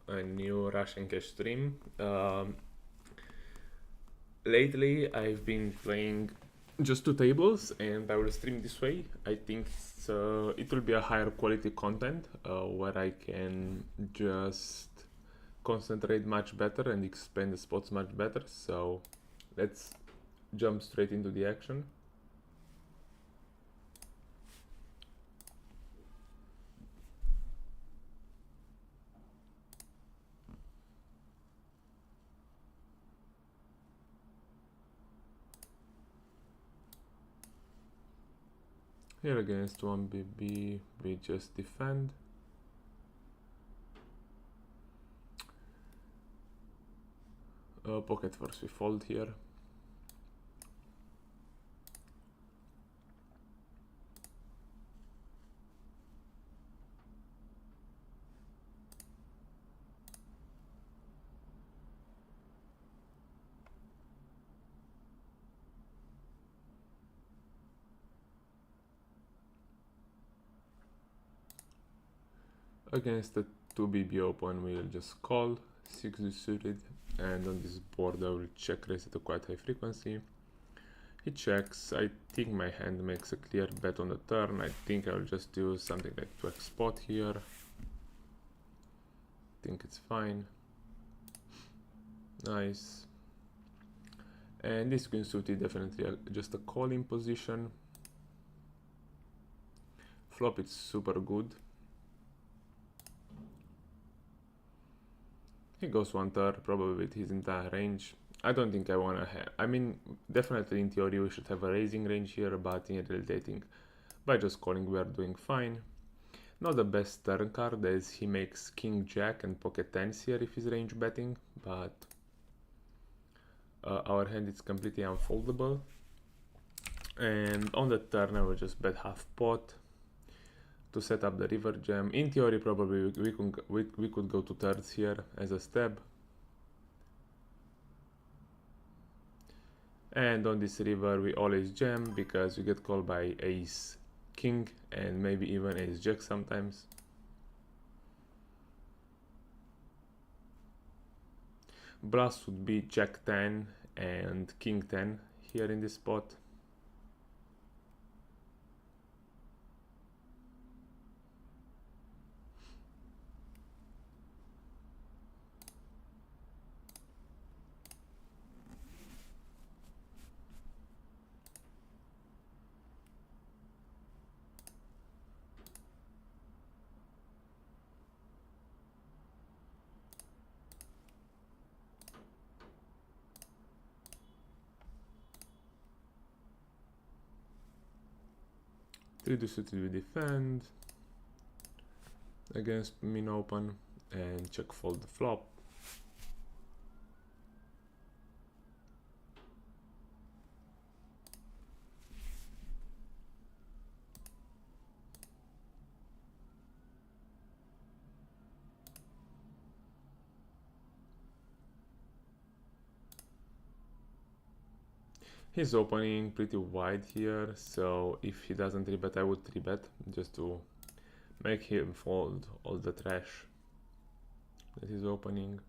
a new Russian cash stream. Lately, I've been playing just 2 tables, and I will stream this way. I think it will be a higher quality content where I can just concentrate much better and explain the spots much better. So let's jump straight into the action. Here against 1BB, we just defend. Pocket first, we fold here. Against the 2BB open, we'll just call 6 suited, and on this board I will check raise at a quite high frequency. He checks. I think my hand makes a clear bet on the turn. I think I'll just do something like 2x spot here. Think it's fine. Nice. And this queen suited definitely just a calling position. Flop, it's super good. He goes one turn, probably with his entire range. I don't think I wanna have. I mean, definitely in theory we should have a raising range here, but in reality I think by just calling we are doing fine. Not the best turn card, as he makes king jack and pocket tens here if he's range betting, but our hand is completely unfoldable. And on the turn I will just bet half pot to set up the river jam. In theory probably we could go to thirds here as a stab. And on this river we always jam because we get called by ace king and maybe even ace jack sometimes. Bluffs would be jack 10 and king 10 here in this spot. Three suited we defend against min open and check fold the flop. He's opening pretty wide here, so if he doesn't 3-bet, I would 3-bet just to make him fold all the trash that he's opening.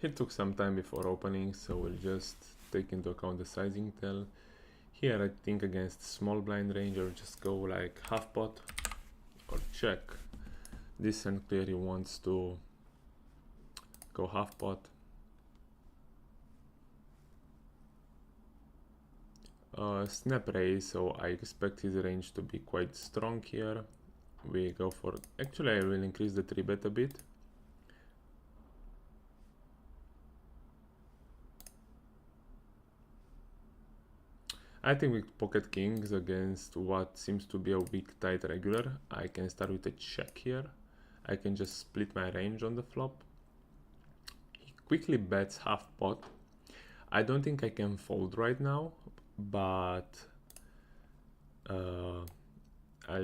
He took some time before opening, so we'll just take into account the sizing tell. Here I think against small blind range or just go like half pot or check. This hand clearly wants to go half pot. Snap raise, so I expect his range to be quite strong here. we go for, actually I will increase the 3-bet a bit. I think with pocket kings against what seems to be a weak tight regular, I can start with a check here. I can just split my range on the flop. He quickly bets half pot. I don't think I can fold right now, but I'll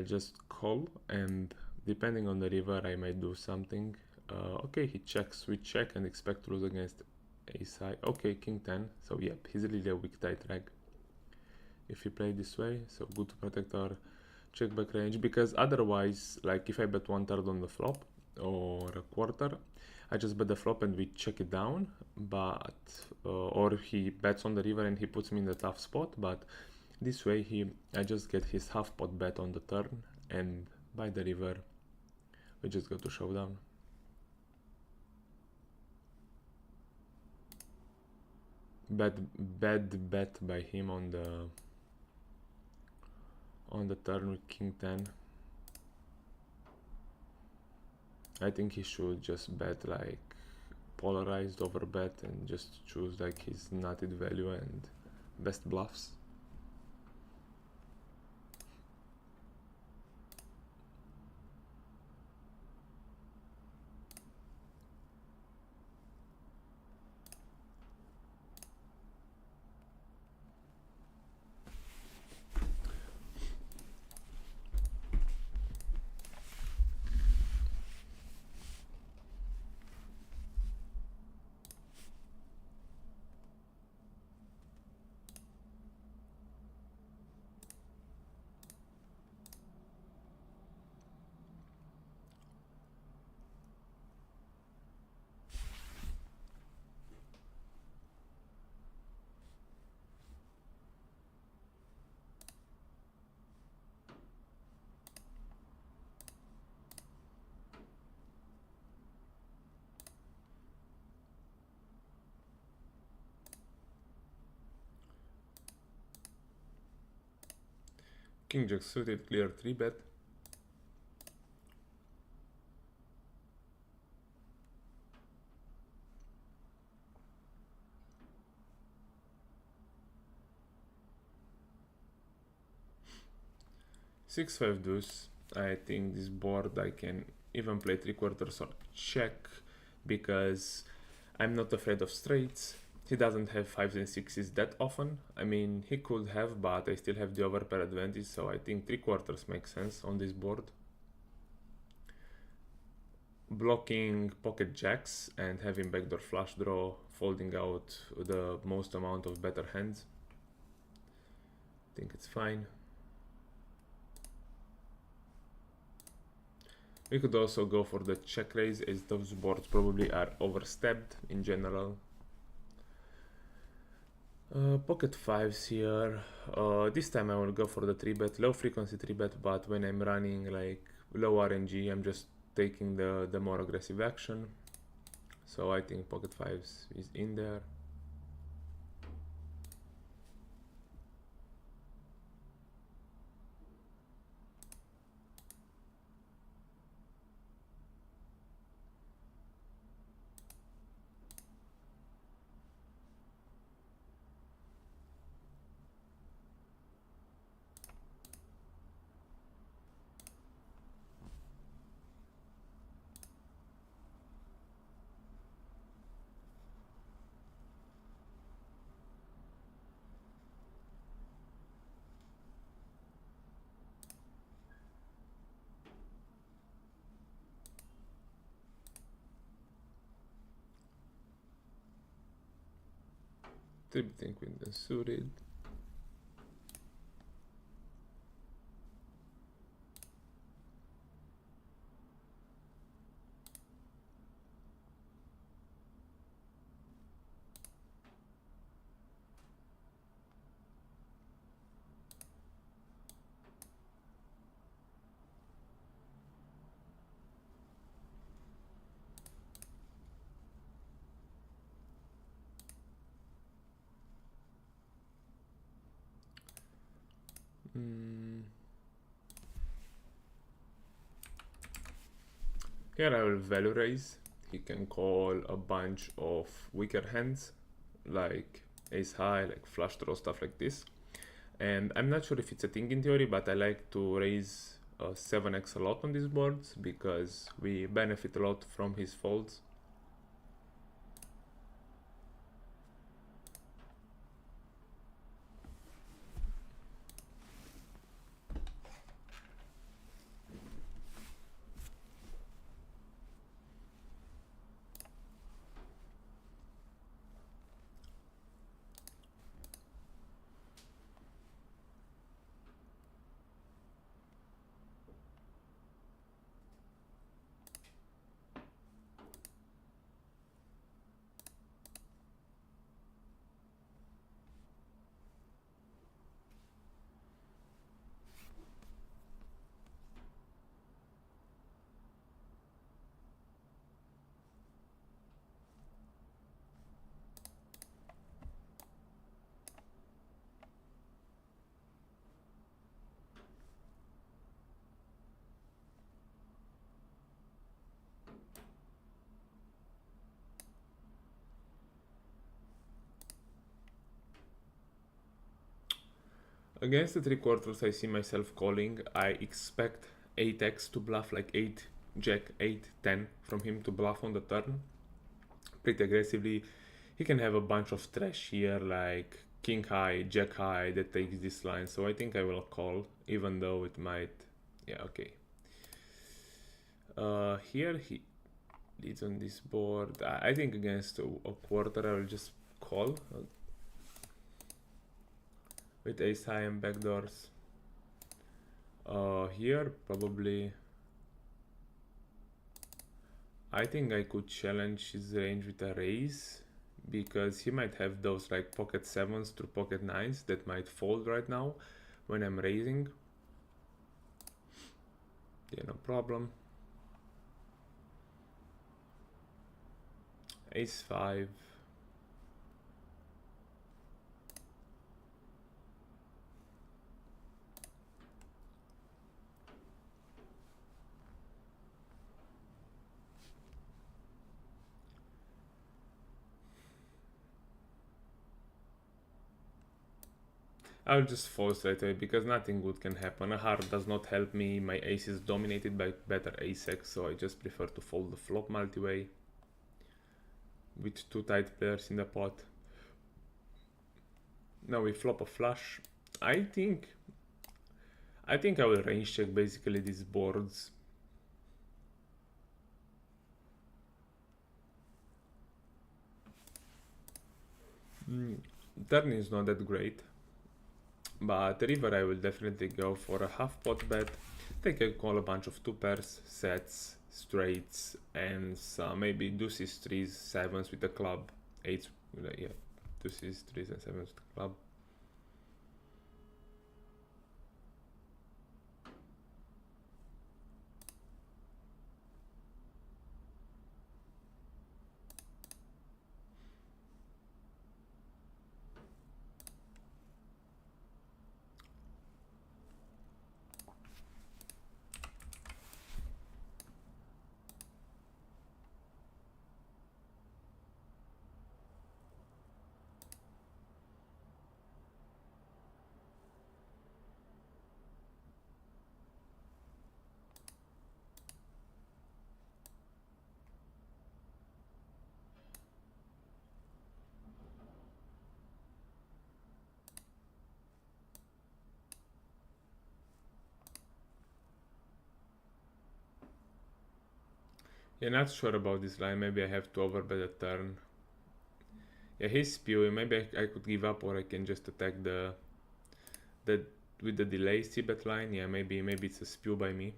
just call, and depending on the river I might do something. Okay, he checks, we check and expect to lose against ace high. Okay, king 10, so yep, he's really a weak tight reg if we play this way, so good to protect our check back range, because otherwise, like if I bet 1/3 on the flop or a quarter, I just bet the flop and we check it down, but or he bets on the river and he puts me in the tough spot, but this way I just get his half pot bet on the turn, and by the river we just go to showdown. Bad bet by him on the turn with king 10. I think he should just bet like polarized over bet and just choose like his nutted value and best bluffs. King jack suited, clear 3-bet. Six five deuce. I think this board I can even play 3/4 or check, because I'm not afraid of straights. He doesn't have 5s and 6s that often. I mean, he could have, but I still have the overpair advantage, so I think 3/4 makes sense on this board. Blocking pocket jacks and having backdoor flush draw, folding out the most amount of better hands. I think it's fine. We could also go for the check raise, as those boards probably are overstepped in general. Pocket 5s here. This time I will go for the 3-bet, low frequency 3-bet, but when I'm running like low RNG, I'm just taking the more aggressive action. So I think pocket 5s is in there. Three-betting with the suited. Here I will value raise. He can call a bunch of weaker hands like ace high, like flush draw, stuff like this. And I'm not sure if it's a thing in theory, but I like to raise 7x a lot on these boards because we benefit a lot from his folds. Against the 3/4 I see myself calling. I expect 8x to bluff, like 8 jack 8 10 from him to bluff on the turn pretty aggressively. He can have a bunch of trash here like king high, jack high that takes this line, so I think I will call, even though it might, yeah, okay. Here he leads on this board. I think against a quarter I will just call with ace high and backdoors. Here probably I think I could challenge his range with a raise, because he might have those like pocket 7s through pocket 9s that might fold right now when I'm raising. Yeah, no problem. Ace 5. I'll just fold straight away because nothing good can happen. A heart does not help me. My ace is dominated by better ace-x, so I just prefer to fold the flop multi-way with 2 tight players in the pot. Now we flop a flush. I think I will range check basically these boards. Turn is not that great, but river I will definitely go for a half pot bet. Take a call, a bunch of 2 pairs, sets, straights, and some maybe deuces, 3s, 7s with the club, 8s, yeah, deuces, 3s and 7s with the club. Yeah, not sure about this line. Maybe I have to overbet a turn. Yeah, he's spewing. Maybe I could give up, or I can just attack the with the delay c-bet line. Yeah, maybe it's a spew by me.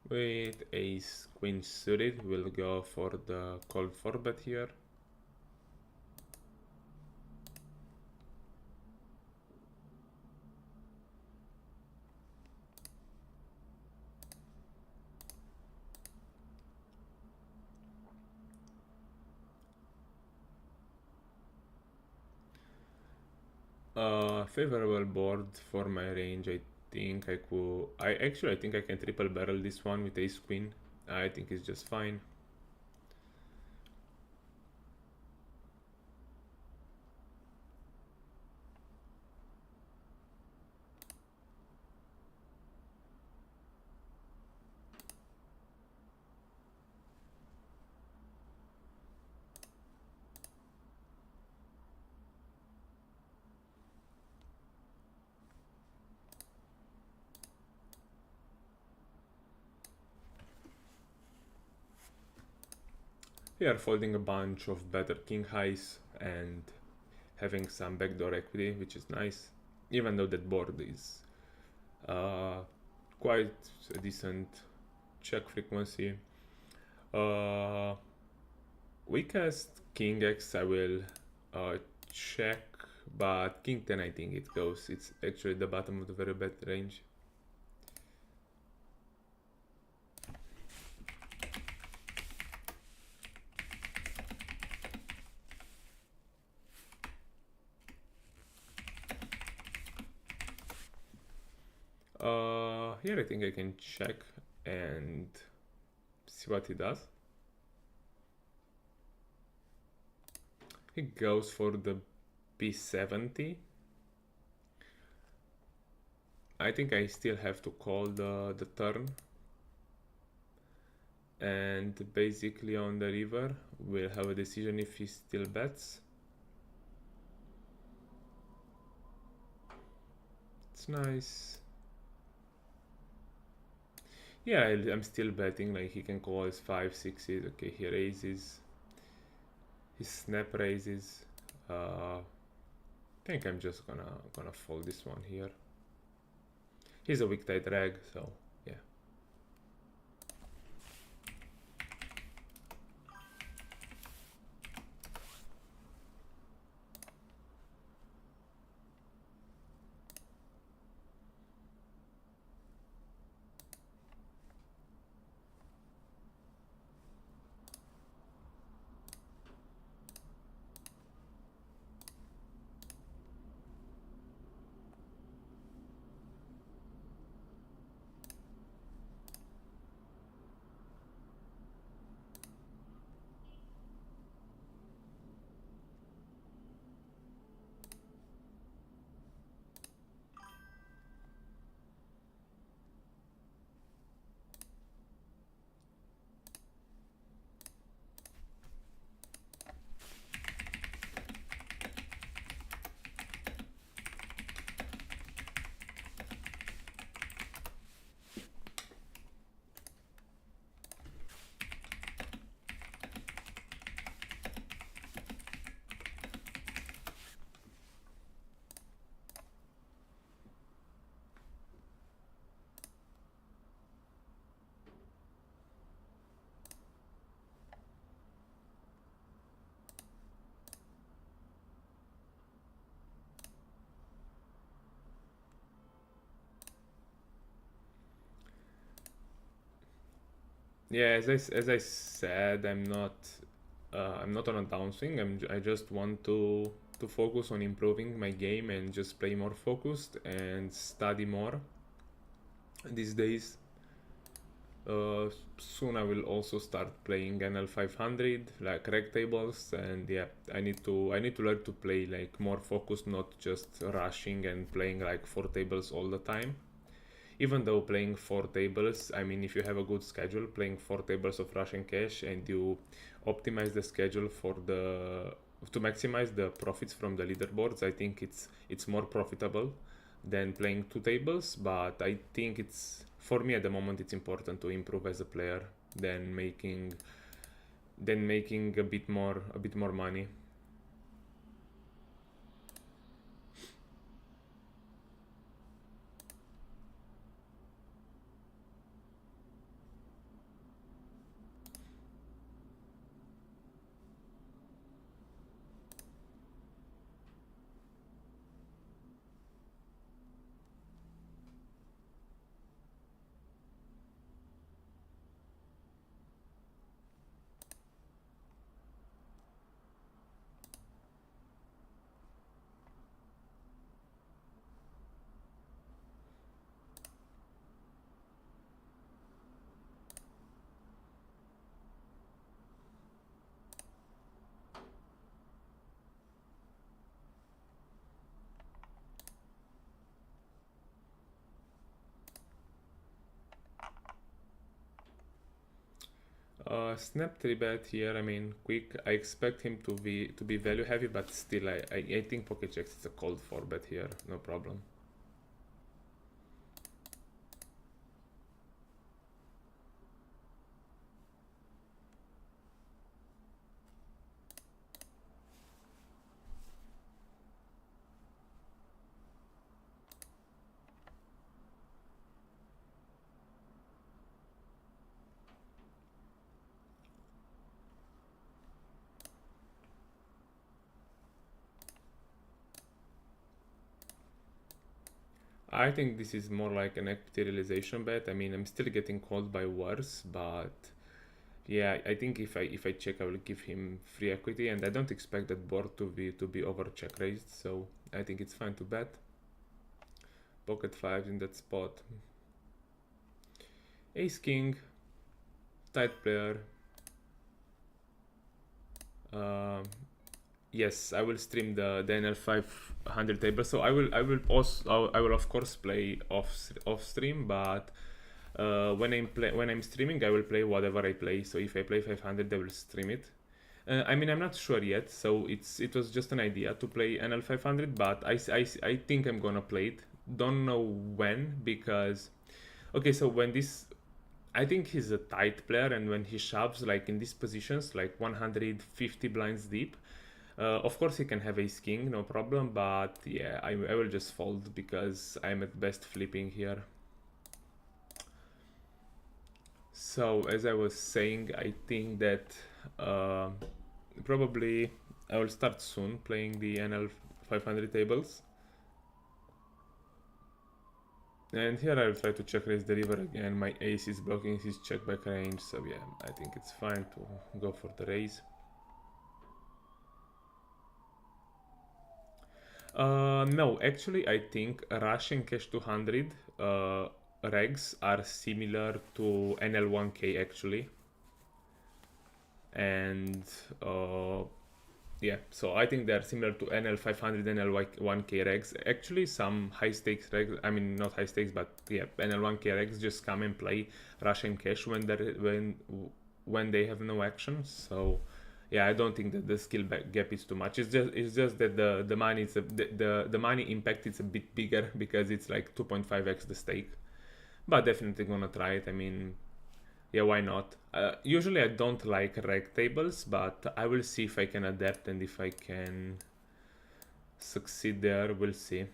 With ace queen suited, we'll go for the call 4-bet here. Favorable board for my range. I think I could. I think I can triple barrel this one with ace queen. I think it's just fine. We are folding a bunch of better king highs and having some backdoor equity, which is nice, even though that board is quite a decent check frequency. Weakest king x I will check, but king 10 I think it goes. It's actually the bottom of the very bad range. Here I think I can check and see what he does. He goes for the b70. I think I still have to call the turn. And basically on the river, we'll have a decision if he still bets. It's nice. Yeah, I'm still betting, like he can call his 5, 6s. Okay, he raises. His snap raises. I think I'm just gonna fold this one here. He's a weak tight rag, so yeah. Yeah, as I said, I'm not on a downswing. I just want to focus on improving my game and just play more focused and study more these days. Soon I will also start playing NL500, like reg tables, and yeah, I need to learn to play like more focused, not just rushing and playing like 4 tables all the time. Even though playing 4 tables, I mean, if you have a good schedule, playing 4 tables of Russian cash and you optimize the schedule to maximize the profits from the leaderboards, I think it's more profitable than playing 2 tables. But I think it's, for me at the moment, it's important to improve as a player than making a bit more money. Snap 3-bet here, I mean, quick. I expect him to be value heavy, but still, I think pocket checks is a cold 4-bet here, no problem. I think this is more like an equity realization bet. I mean, I'm still getting called by worse, but yeah, I think if I check, I will give him free equity, and I don't expect that board to be over check raised, so I think it's fine to bet. Pocket 5 in that spot. Ace King, tight player. Yes, I will stream the NL500 table. So I will of course play off stream, but when I'm streaming, I will play whatever I play. So if I play 500, I will stream it. I mean, I'm not sure yet, so it was just an idea to play NL500, but I think I'm gonna play it. Don't know when, because okay, so when this, I think he's a tight player, and when he shoves like in these positions, like 150 blinds deep, of course he can have ace king, no problem, but yeah, I will just fold because I'm at best flipping here. So as I was saying, I think that probably I will start soon playing the NL 500 tables. And here I will try to check raise the river again. My ace is blocking his check back range, so yeah, I think it's fine to go for the raise. No, actually I think Russian Cash 200 regs are similar to NL1K actually. And yeah, so I think they're similar to NL500, NL1K regs. Actually, some high stakes regs, I mean not high stakes, but yeah, NL1K regs just come and play Russian Cash when they have no action. So yeah, I don't think that the skill gap is too much. It's just that the money is the money impact is a bit bigger because it's like 2.5x the stake. But definitely gonna try it. I mean, yeah, why not? Usually I don't like reg tables, but I will see if I can adapt and if I can succeed there. We'll see.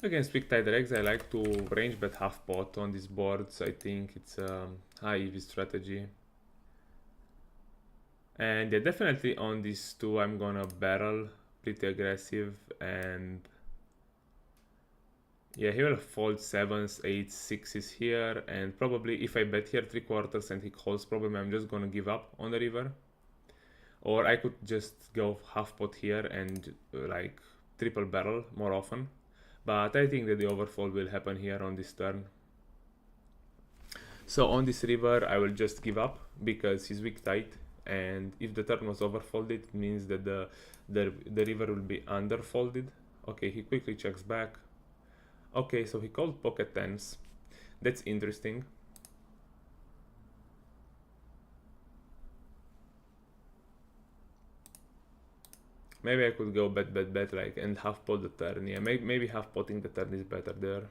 Against big tide regs, I like to range bet half pot on these boards. I think it's a high EV strategy. And yeah, definitely on these two, I'm gonna barrel pretty aggressive, and yeah, he will fold 7s, 8s, 6s here, and probably if I bet here 3/4 and he calls, probably I'm just gonna give up on the river. Or I could just go half pot here and like triple barrel more often. But I think that the overfold will happen here on this turn. So on this river, I will just give up because he's weak tight. And if the turn was overfolded, it means that the river will be underfolded. Okay, he quickly checks back. Okay, so he called pocket tens. That's interesting. Maybe I could go bet like and half pot the turn. Yeah, maybe half potting the turn is better there.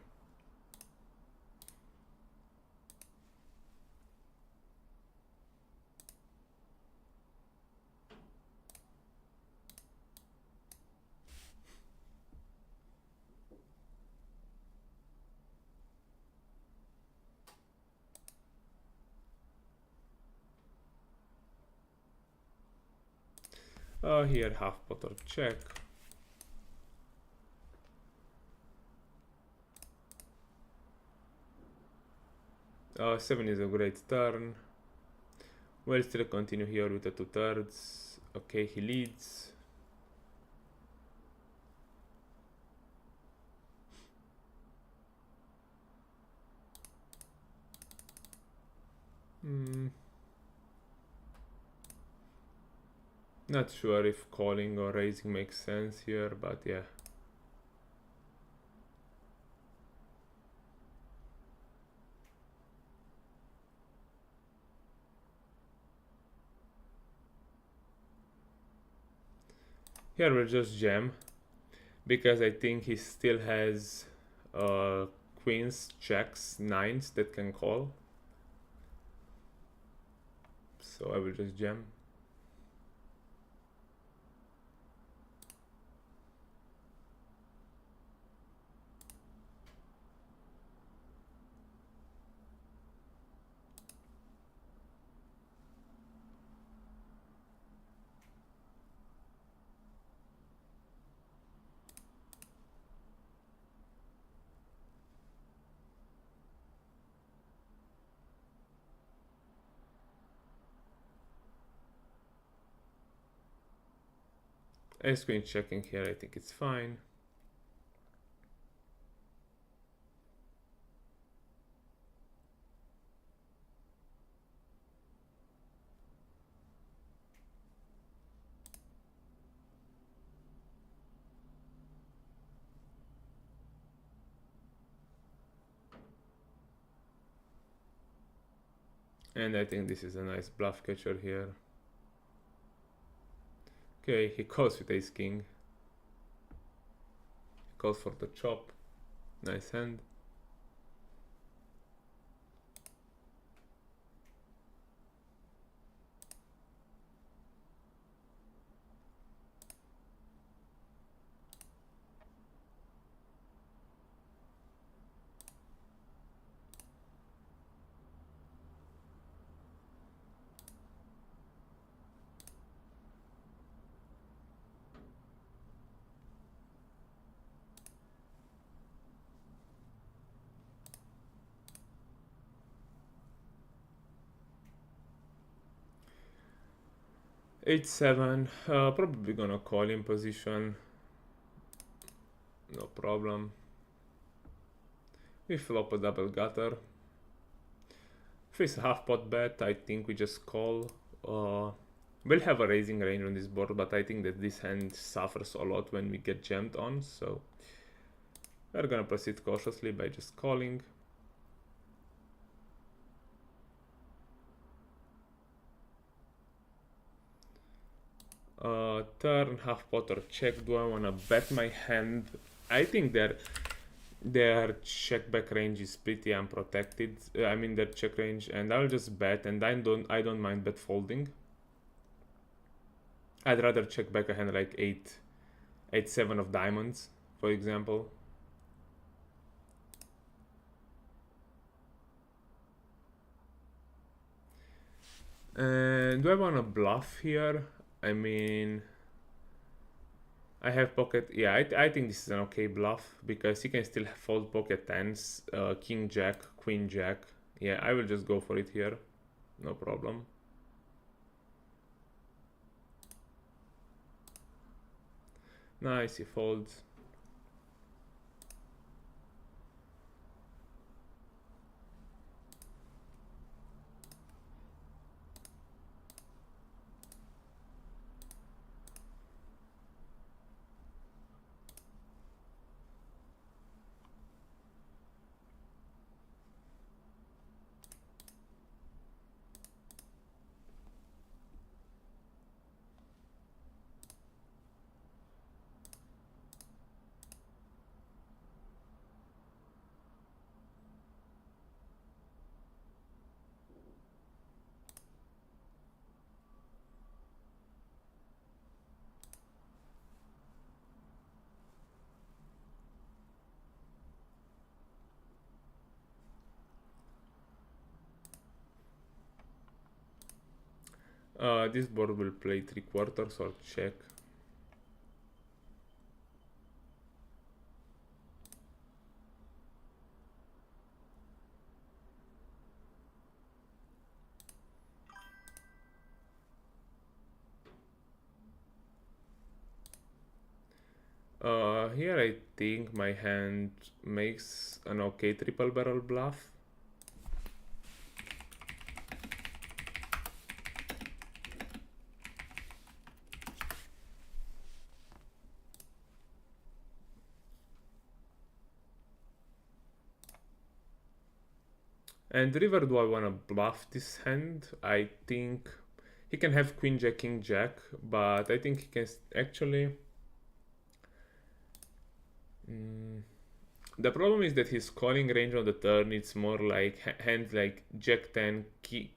Here half pot or check. Seven is a great turn. We'll still continue here with the 2/3. Okay, he leads. Not sure if calling or raising makes sense here, but yeah. Here we'll just jam, because I think he still has queens, jacks, nines that can call. So I will just jam. Ace queen checking here, I think it's fine. And I think this is a nice bluff catcher here. Okay, he calls with ace king. He calls for the chop. Nice hand. H7, probably gonna call in position. No problem. We flop a double gutter. If it's a half pot bet, I think we just call. We'll have a raising range on this board, but I think that this hand suffers a lot when we get jammed on, so we're gonna proceed cautiously by just calling. Turn, half pot or check. Do I wanna bet my hand? I think their check back range is pretty unprotected. I mean their check range, and I'll just bet, and I don't mind bet folding. I'd rather check back a hand like 8-7 of diamonds, for example. And do I want to bluff here? I mean, I have pocket. Yeah, I think this is an okay bluff, because he can still fold pocket tens, king jack, queen jack. Yeah, I will just go for it here. No problem. Nice, he folds. This board will play 3/4 or check. Here I think my hand makes an okay triple barrel bluff. And river, do I want to bluff this hand? I think he can have queen jack, king jack, but I think he can actually... The problem is that his calling range on the turn it's more like hands like Jack 10,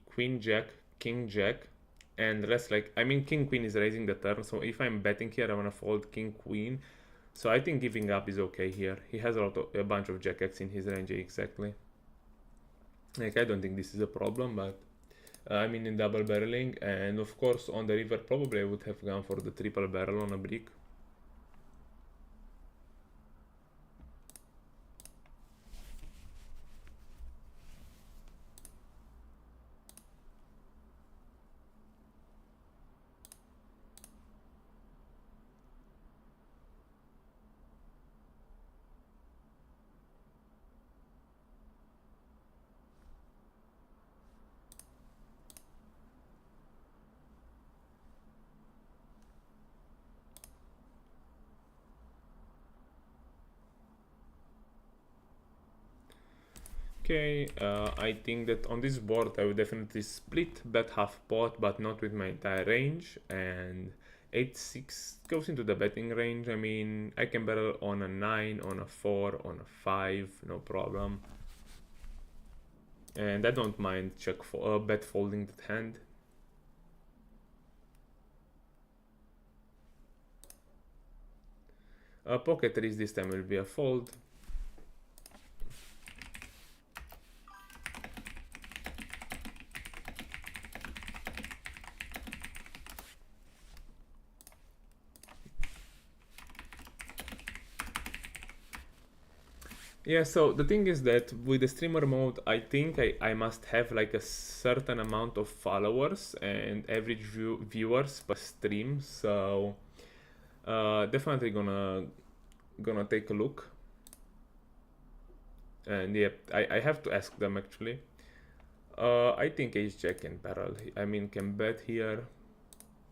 Queen Jack, King Jack, and less like, I mean, King Queen is raising the turn, so if I'm betting here, I want to fold King Queen. So I think giving up is okay here. He has a bunch of Jack X in his range, exactly. Like, I don't think this is a problem, but I mean, in double barreling, and of course on the river probably I would have gone for the triple barrel on a brick. Okay, I think that on this board I would definitely split, bet half pot, but not with my entire range, and 8-6 goes into the betting range. I mean, I can barrel on a 9, on a 4, on a 5, no problem. And I don't mind bet folding that hand. Pocket 3 this time will be a fold. Yeah, so the thing is that with the streamer mode, I think I must have like a certain amount of followers and average viewers per stream. So definitely gonna take a look. And yeah, I have to ask them actually. I think ace jack can barrel. I mean, can bet here.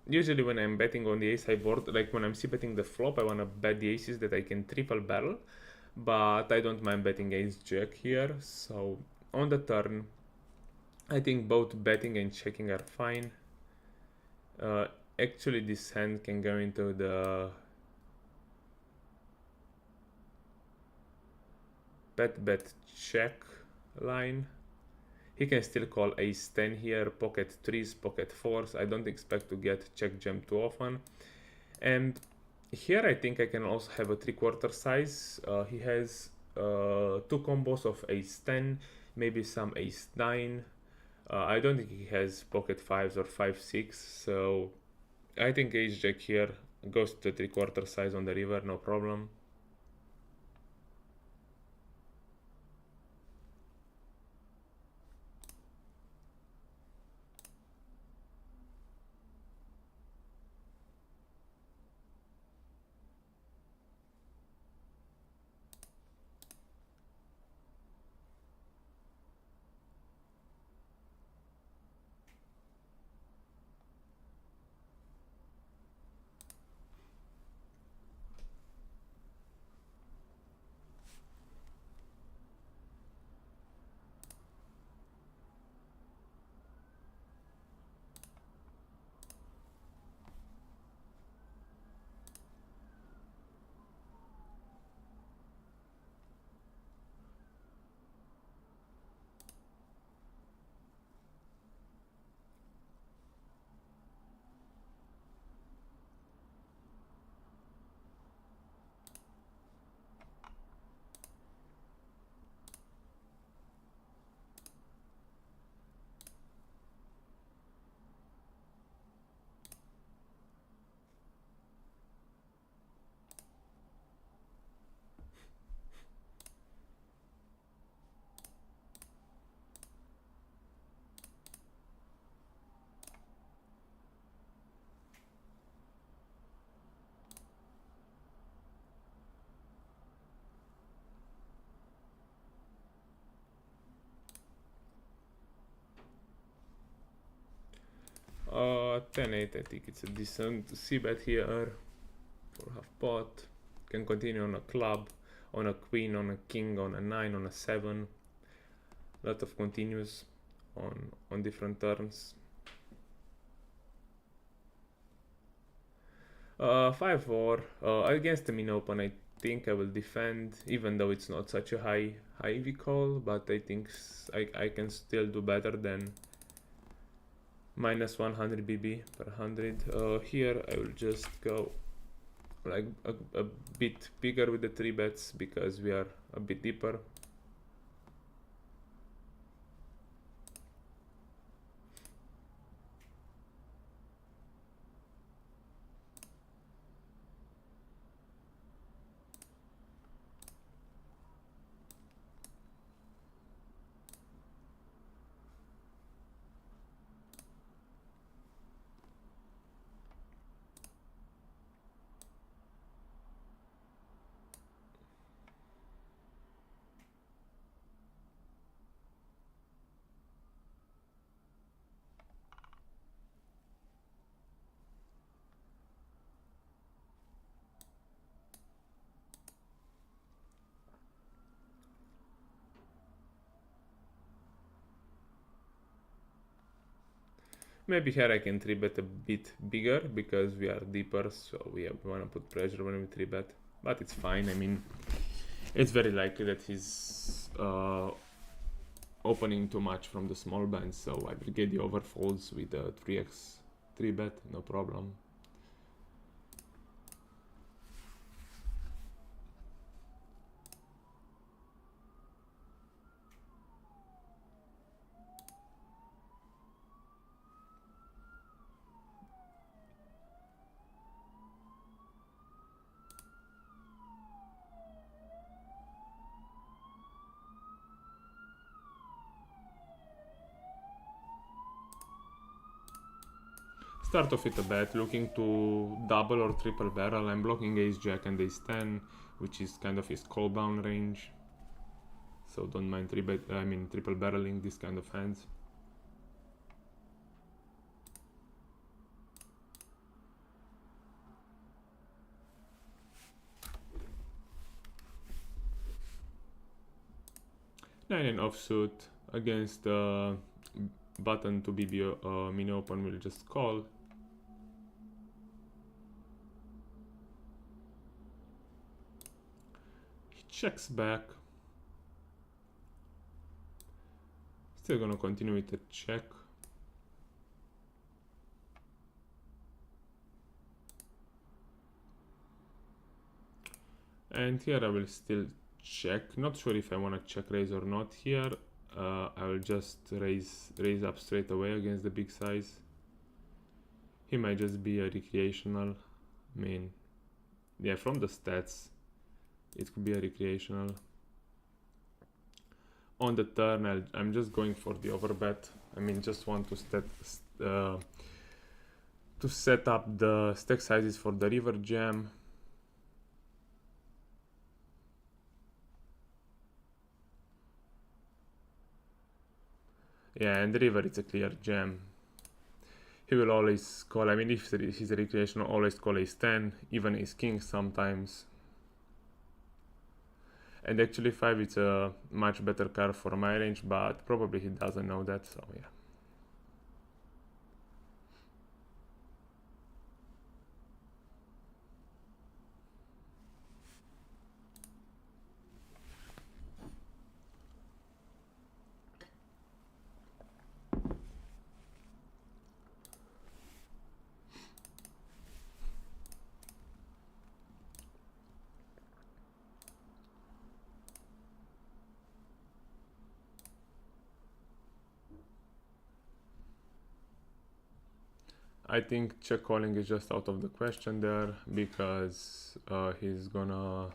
Usually when I'm betting on the ace high board, like when I'm c-betting the flop, I wanna bet the aces that I can triple barrel. But I don't mind betting ace jack here. So on the turn, I think both betting and checking are fine. Actually, this hand can go into the bet check line. He can still call ace 10 here, pocket 3s, pocket 4s. I don't expect to get check jam too often. And here I think I can also have a 3/4 size. He has 2 combos of ace 10, maybe some ace 9. I don't think he has pocket 5s or 5-6, so I think ace jack here goes to 3/4 size on the river, no problem. Uh, 10-8, I think it's a decent c-bet here for half pot. Can continue on a club, on a queen, on a king, on a 9, on a 7. Lot of continues on different turns. 5-4 against the min open. I think I will defend, even though it's not such a high EV call, but I think I can still do better than minus 100 BB per 100. Here I will just go like a bit bigger with the 3 bets because we are a bit deeper. Maybe here I can 3-bet a bit bigger because we are deeper, so we want to put pressure when we 3-bet. But it's fine, I mean, it's very likely that he's opening too much from the small band, so I will get the overfolds with a 3x 3-bet, no problem. Start off with a bet, looking to double or triple barrel. I'm blocking ace jack and ace 10, which is kind of his call down range. So don't mind triple barreling this kind of hands. Nine and offsuit against button to BB mini open will just call. He checks back. Still gonna continue with the check. And here I will still check. Not sure if I want to check raise or not here. I will just raise up straight away against the big size. He might just be a recreational. I mean, yeah, from the stats, it could be a recreational. On the turn, I'm just going for the overbet. I mean, just want to set up the stack sizes for the river jam. Yeah, and the river, it's a clear jam. He will always call, I mean, if he's a recreational, always call ace 10, even ace king sometimes. And actually 5, it's a much better card for my range, but probably he doesn't know that, so yeah. I think check calling is just out of the question there because he's gonna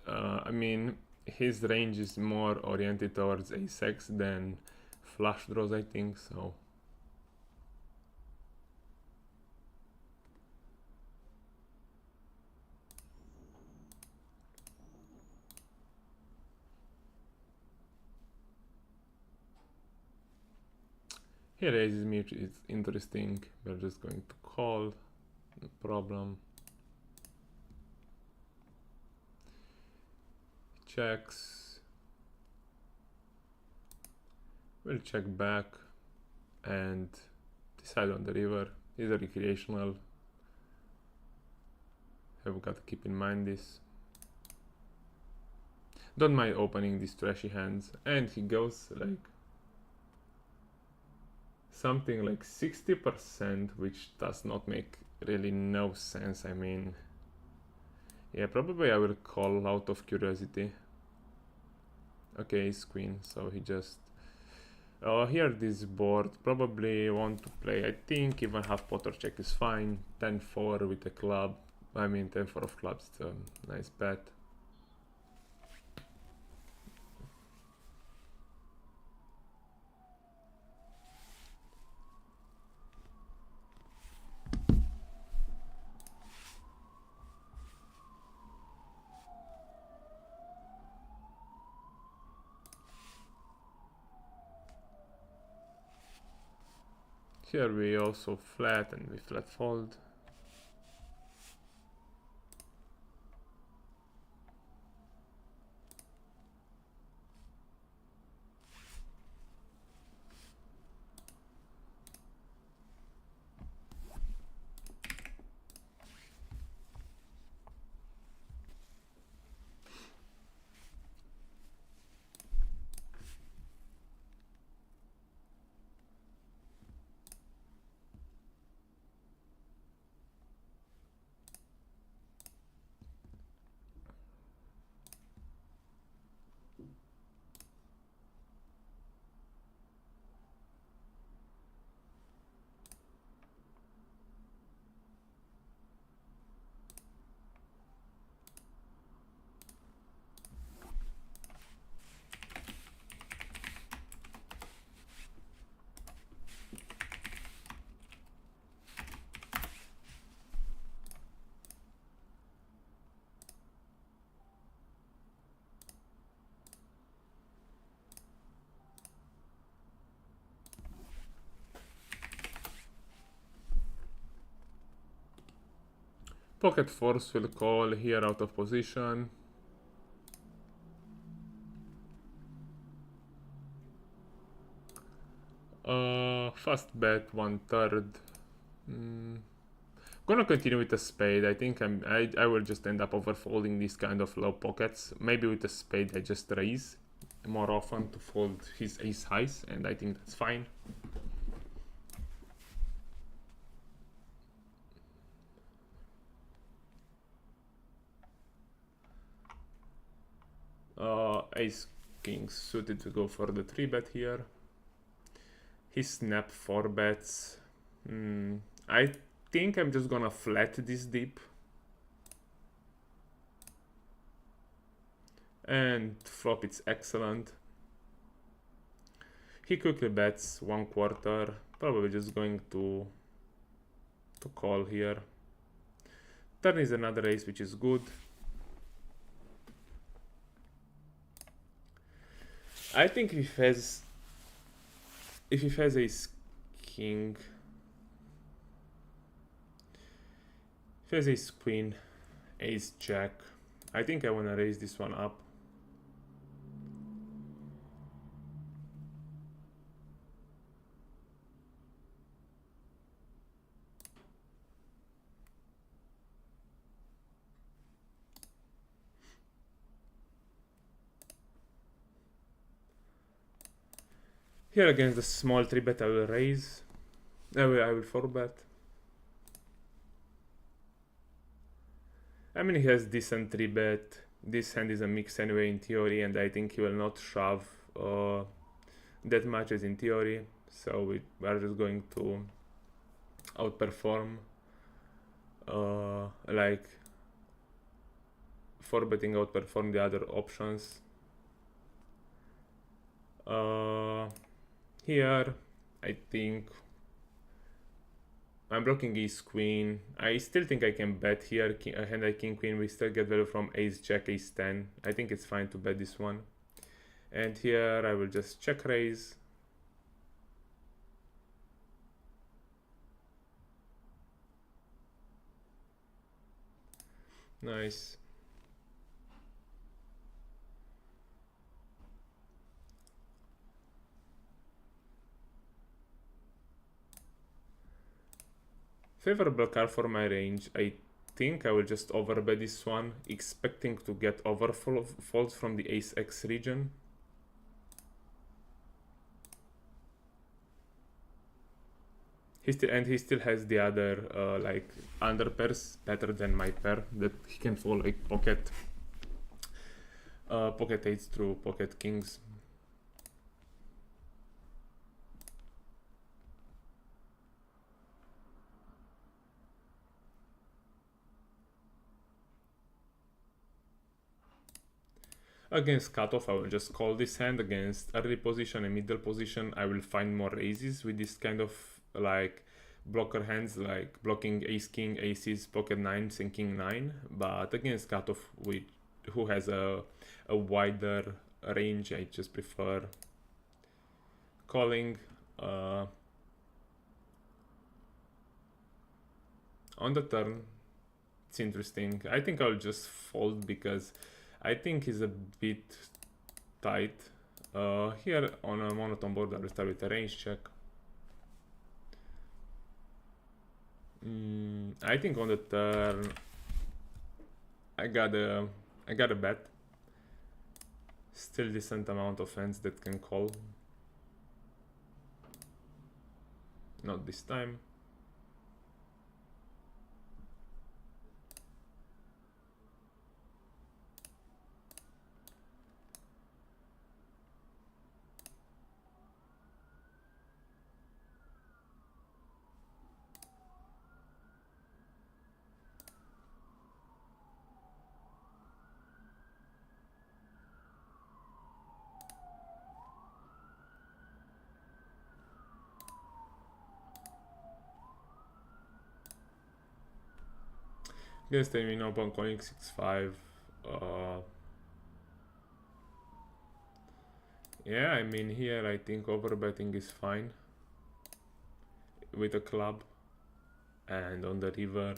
I mean, his range is more oriented towards ace-x than flush draws, I think, so. He raises me, which is interesting. We're just going to call, no problem. Checks. We'll check back and decide on the river. These are recreational. Have got to keep in mind this. Don't mind opening these trashy hands. And he goes like something like 60%, which does not make really no sense. I mean, yeah, probably I will call out of curiosity. Okay, he's queen, so he just here this board probably want to play. I think even half pot or check is fine. 10-4 with a club. I mean 10-4 of clubs, it's a nice bet. Here we also flat and we flat fold. Pocket force will call here out of position. Fast bet 1/3. Gonna continue with a spade. I think I will just end up overfolding these kind of low pockets. Maybe with a spade I just raise more often to fold his ace highs, and I think that's fine. Ace king suited to go for the 3-bet here. He snapped 4 bets. I think I'm just gonna flat this deep. And flop, it's excellent. He quickly bets 1/4. Probably just going to call here. Turn is another ace, which is good. I think if he has ace king, if he has ace queen, ace jack, I think I want to raise this one up. Here against the small 3-bet I will raise. I will 4-bet. I mean, he has decent 3-bet. This hand is a mix anyway in theory, and I think he will not shove that much as in theory. So we are just going to outperform, like 4-betting outperform the other options. Here, I think I'm blocking ace queen. I still think I can bet here. A hand like king queen, we still get value from ace jack, ace 10. I think it's fine to bet this one. And here I will just check raise. Nice. Favorable card for my range. I think I will just overbet this one, expecting to get overfolds from the Ace X region. He still has the other like under pairs better than my pair that he can fold, like pocket eights through pocket kings. Against cutoff, I will just call this hand. Against early position and middle position, I will find more raises with this kind of like blocker hands, like blocking ace king, aces, pocket nines, and king nine. But against cutoff, who has a wider range, I just prefer calling. On the turn, it's interesting. I think I'll just fold because I think he's a bit tight. Here on a monotone board, I will start with a range check. I think on the turn, I got a bet. Still decent amount of hands that can call. Not this time. Guess they mean open calling 6-5. Yeah, I mean here I think overbetting is fine with a club, and on the river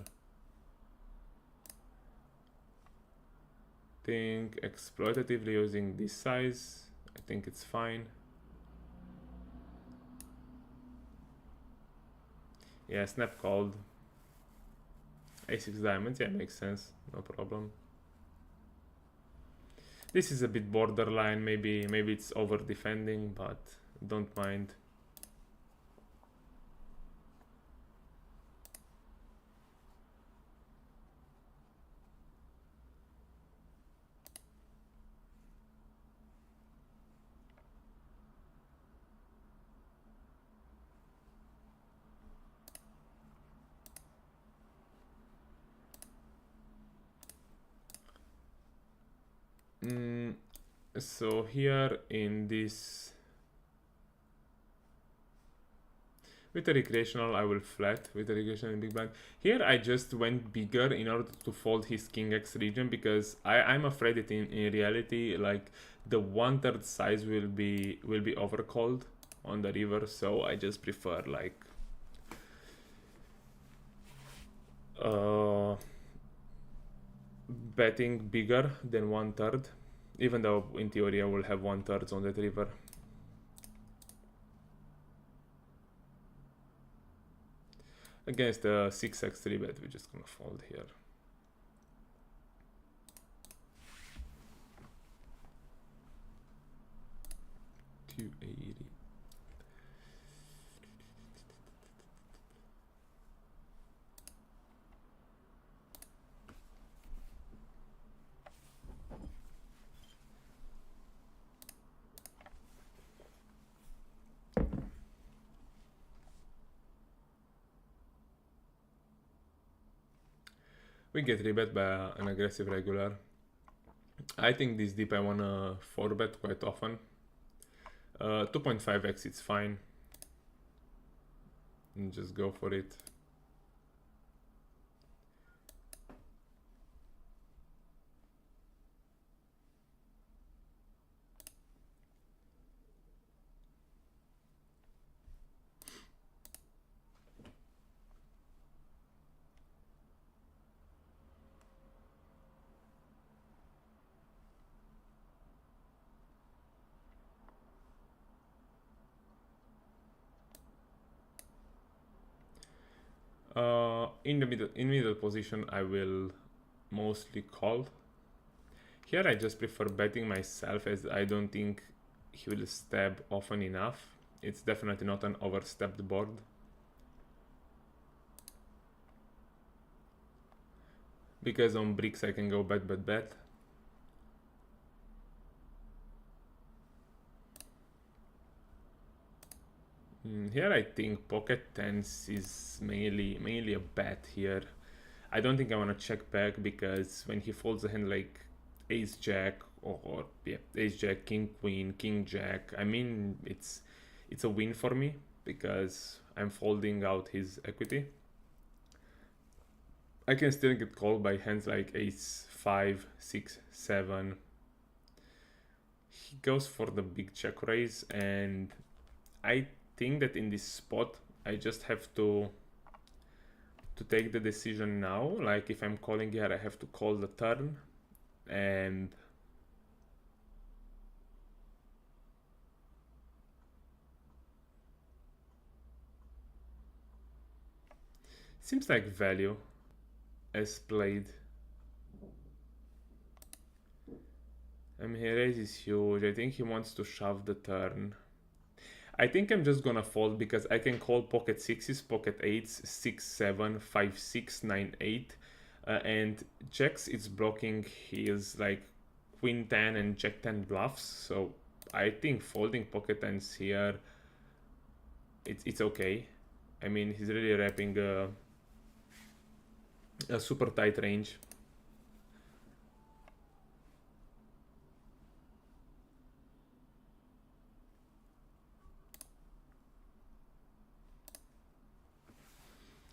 think exploitatively using this size, I think it's fine. Yeah, snap called. A6 diamonds, yeah, makes sense, no problem. This is a bit borderline, maybe it's over defending, but don't mind. So here in this, with the recreational, I will flat with the recreational and big blind. Here I just went bigger in order to fold his king X region, because I'm afraid that in reality, like the 1/3 size will be overcalled on the river. So I just prefer like betting bigger than 1/3, even though in theory I will have 1/3 on that river. Against the 6x 3-bet, we're just gonna fold here. $280. We get rebet by an aggressive regular. I think this deep I wanna 4-bet quite often. 2.5x, it's fine. And just go for it. in the middle position, I will mostly call. Here I just prefer betting myself, as I don't think he will stab often enough. It's definitely not an overstepped board. Because on bricks I can go bet. Here I think pocket tens is mainly a bet here. I don't think I want to check back, because when he folds a hand like ace jack or ace jack, king queen, king jack, I mean it's a win for me, because I'm folding out his equity. I can still get called by hands like ace 5, 6, 7. He goes for the big check raise, and I think that in this spot I just have to take the decision now. Like if I'm calling here, I have to call the turn, and seems like value as played. He raises huge. I think he wants to shove the turn. I think I'm just gonna fold, because I can call pocket sixes, pocket eights, 6, 7, 5, 6, 9, 8, and jacks it's blocking his like queen 10 and jack 10 bluffs. So I think folding pocket tens here, it's okay. I mean, he's really wrapping a super tight range.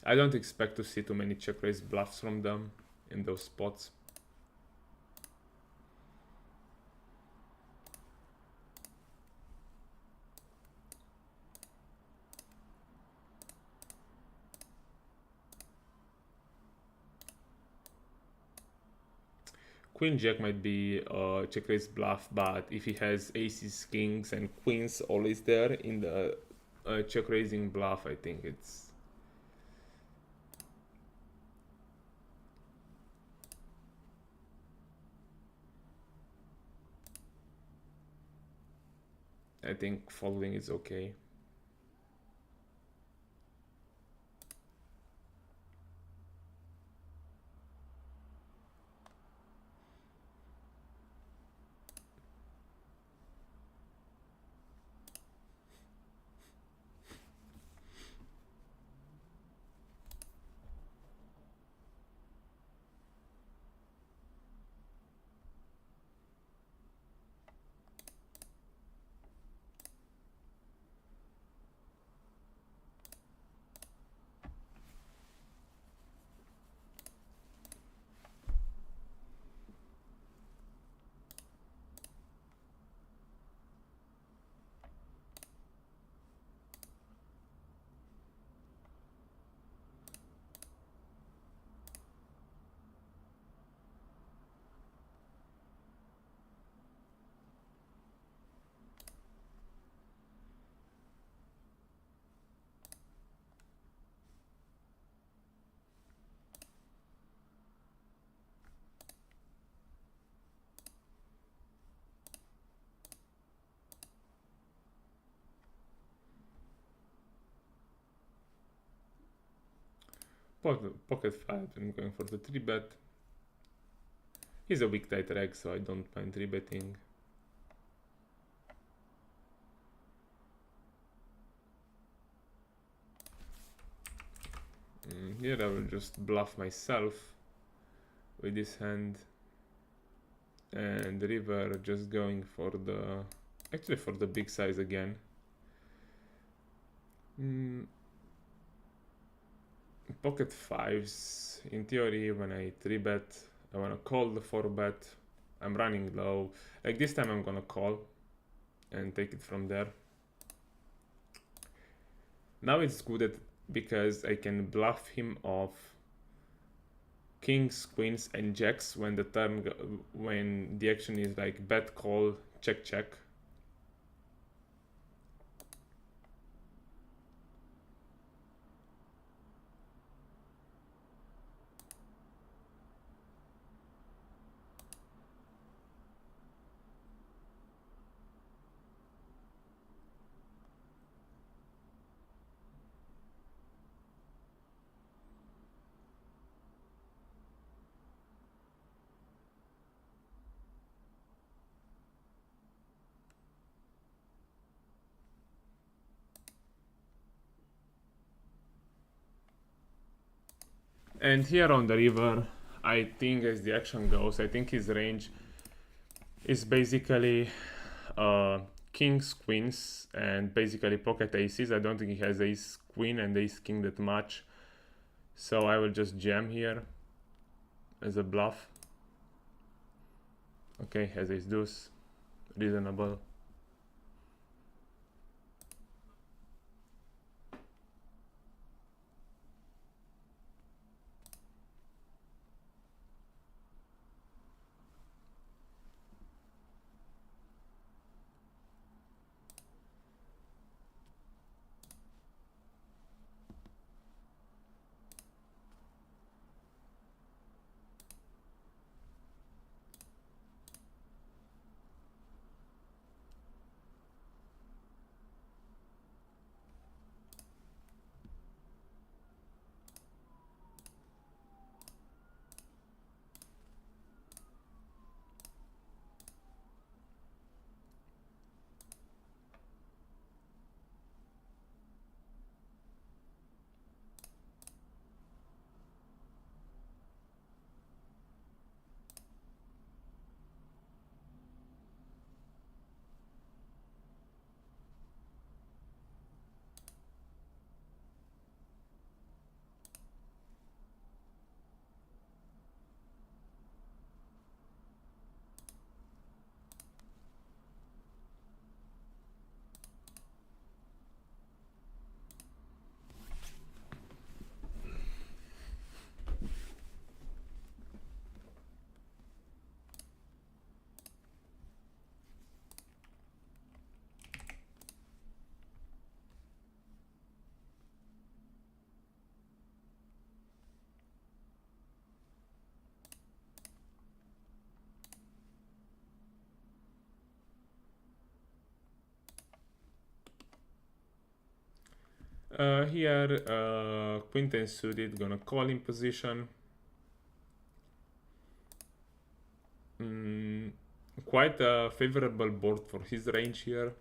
I don't expect to see too many check raise bluffs from them in those spots. Queen jack might be a check raise bluff, but if he has aces, kings, and queens always there in the check raising bluff, I think it's... I think folding is okay. Pocket 5, I'm going for the 3-bet. He's a weak tight reg, so I don't mind 3-betting. Here I will just bluff myself with this hand, and river just going for the... actually for the big size again. Pocket 5s, in theory, when I 3-bet, I want to call the 4-bet. I'm running low. Like this time I'm gonna call and take it from there. Now it's good because I can bluff him off kings, queens, and jacks when when the action is like bet, call, check, check. And here on the river, I think as the action goes, I think his range is basically kings, queens, and basically pocket aces. I don't think he has ace queen and ace king that much, so I will just jam here as a bluff. Okay, has ace deuce, reasonable. Here, queen ten suited, gonna call in position. Quite a favorable board for his range here.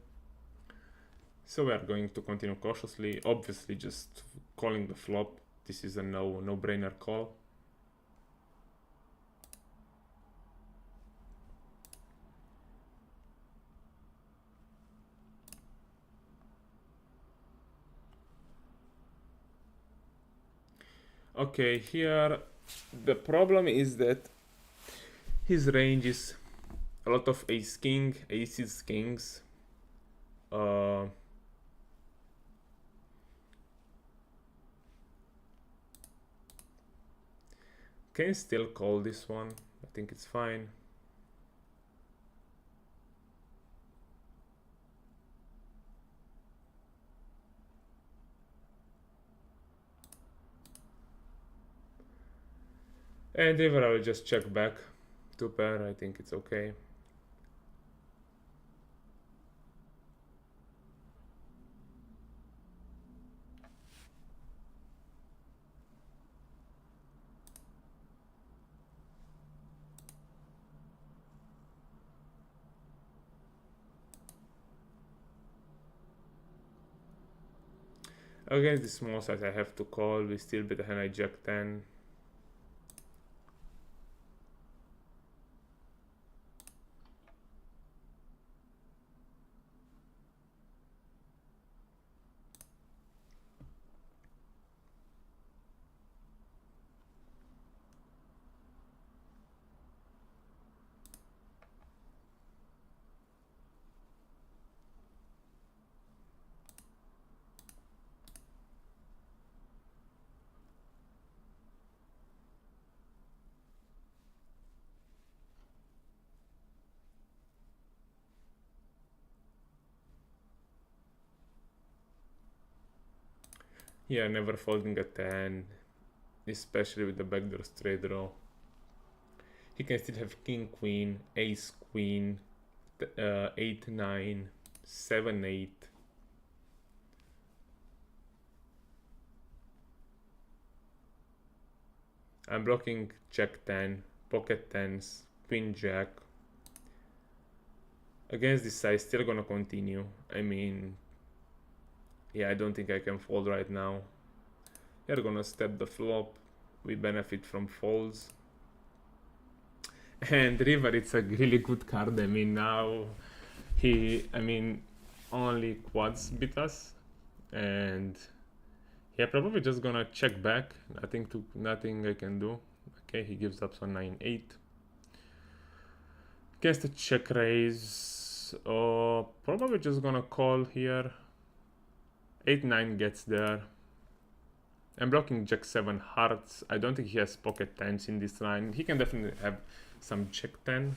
So we are going to continue cautiously, obviously just calling the flop. This is a no-brainer call. Okay, here the problem is that his range is a lot of ace king, aces, kings. Can still call this one. I think it's fine. And river I will just check back to pair. I think it's okay. Against the small size I have to call. We still bet a hand I jack 10. Yeah, never folding a 10, especially with the backdoor straight draw. He can still have king queen, ace queen, 8 9, 7 8. I'm blocking jack 10, pocket 10s, queen jack. Against this size, still gonna continue. I mean, yeah, I don't think I can fold right now. You're gonna step the flop. we benefit from folds. And river, it's a really good card. I mean, now only quads beat us, and yeah, probably just gonna check back. Nothing I can do. Okay, he gives up on 9-8. Against the check raise, probably just gonna call here. 8-9 gets there. I'm blocking Jack 7 hearts. I don't think he has pocket 10s in this line. He can definitely have some Jack 10.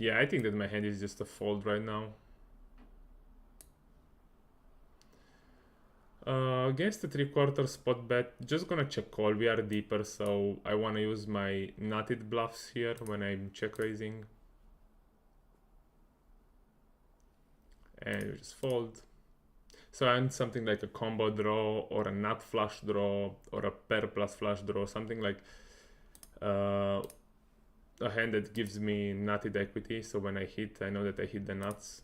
Yeah, I think that my hand is just a fold right now. Against the 3/4 spot bet, just gonna check call. We are deeper, so I wanna use my nutted bluffs here when I'm check raising. And we just fold. So I want something like a combo draw or a nut flush draw or a pair plus flush draw, something like a hand that gives me nutted equity. So when I hit, I know that I hit the nuts.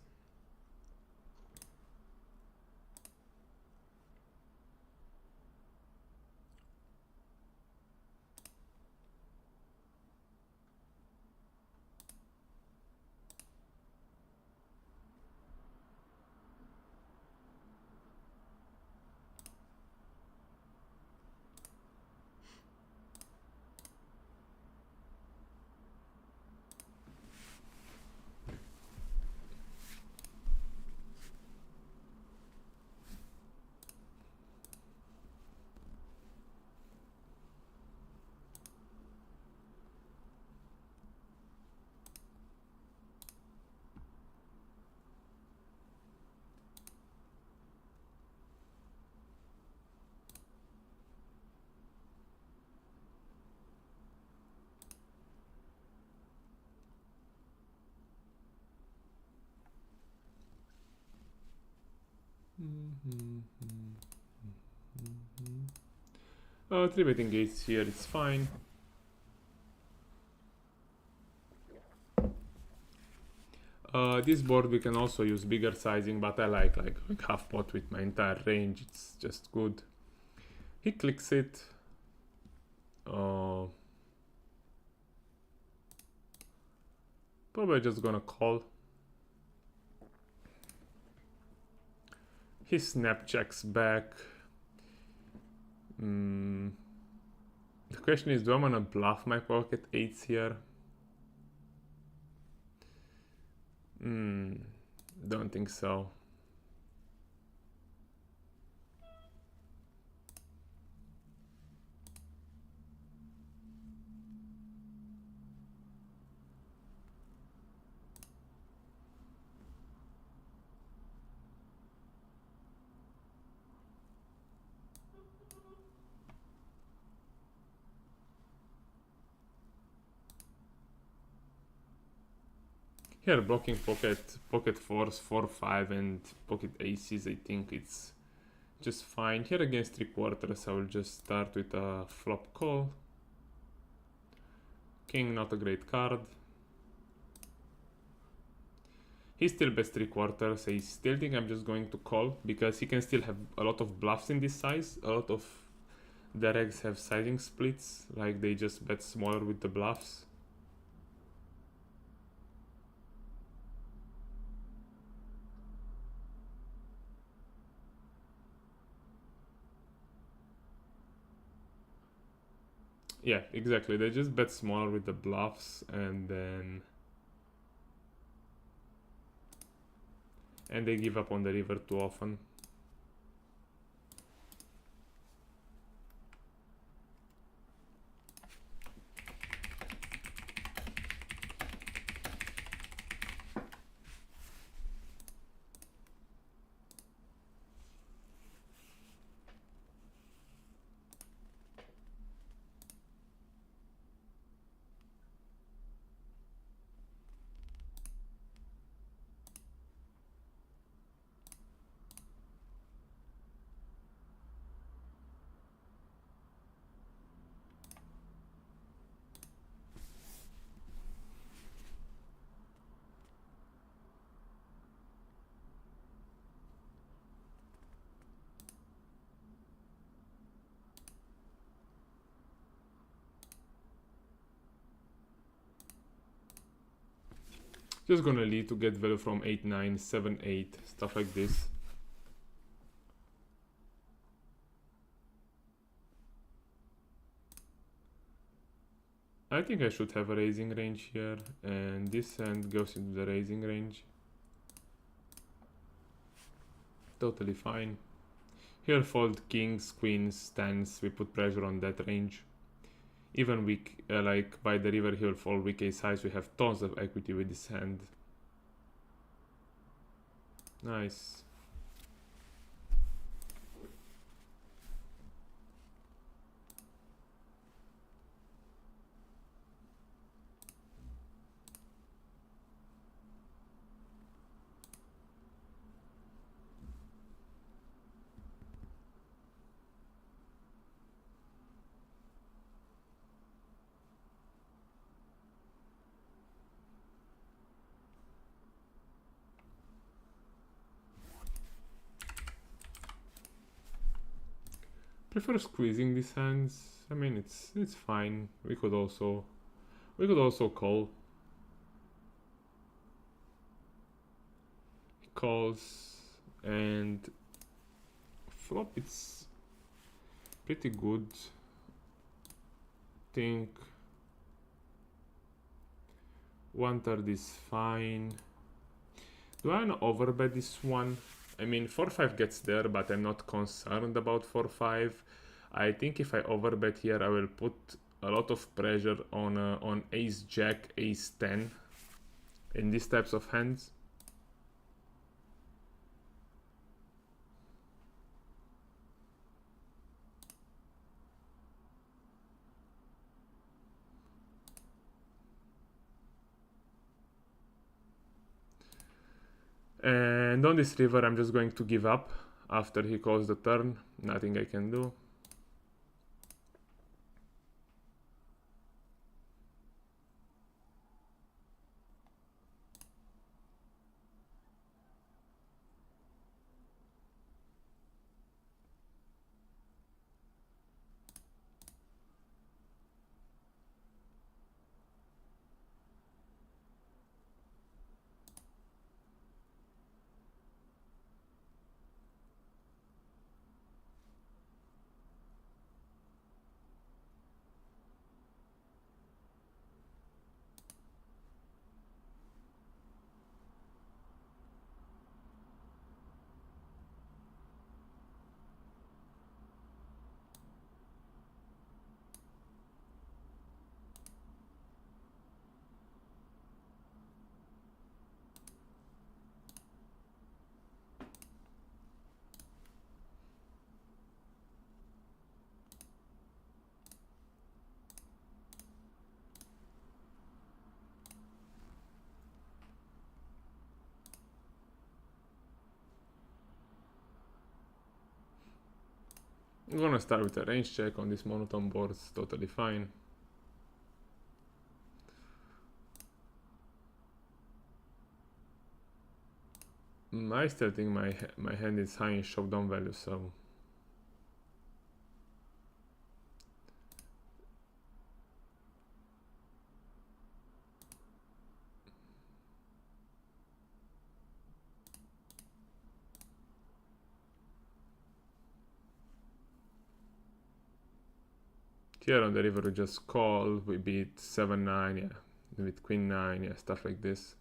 Three betting gates here, it's fine. This board we can also use bigger sizing, but I like half pot with my entire range. It's just good. He clicks it. Probably just gonna call. He snap checks back. The question is, do I wanna bluff my pocket eights here? Don't think so. Here, blocking pocket fours, 4-5, and pocket aces, I think it's just fine. Here against 3/4, I will just start with a flop call. King, not a great card. He still bets 3/4. I still think I'm just going to call, because he can still have a lot of bluffs in this size. A lot of the regs have sizing splits, like they just bet smaller with the bluffs. Yeah, exactly. They just bet smaller with the bluffs, and they give up on the river too often. Just gonna lead to get value from 8-9, 7-8, stuff like this. I think I should have a raising range here, and this hand goes into the raising range. Totally fine. Here fold kings, queens, tens, we put pressure on that range. Even weak, like by the river he will fold weak ace highs, we have tons of equity with this hand. Nice. Prefer squeezing these hands. I mean, it's fine. We could also call. He calls, and flop it's pretty good. Think 1/3 is fine. Do I want to overbet this one? I mean, 4-5 gets there, but I'm not concerned about 4-5. I think if I overbet here, I will put a lot of pressure on ace jack, ace 10 in these types of hands. And on this river, I'm just going to give up after he calls the turn. Nothing I can do. I'm gonna start with a range check on this monotone board, it's totally fine. I still think my hand is high in showdown value, so here on the river we just call, we beat 7-9, yeah, with queen 9, yeah, stuff like this.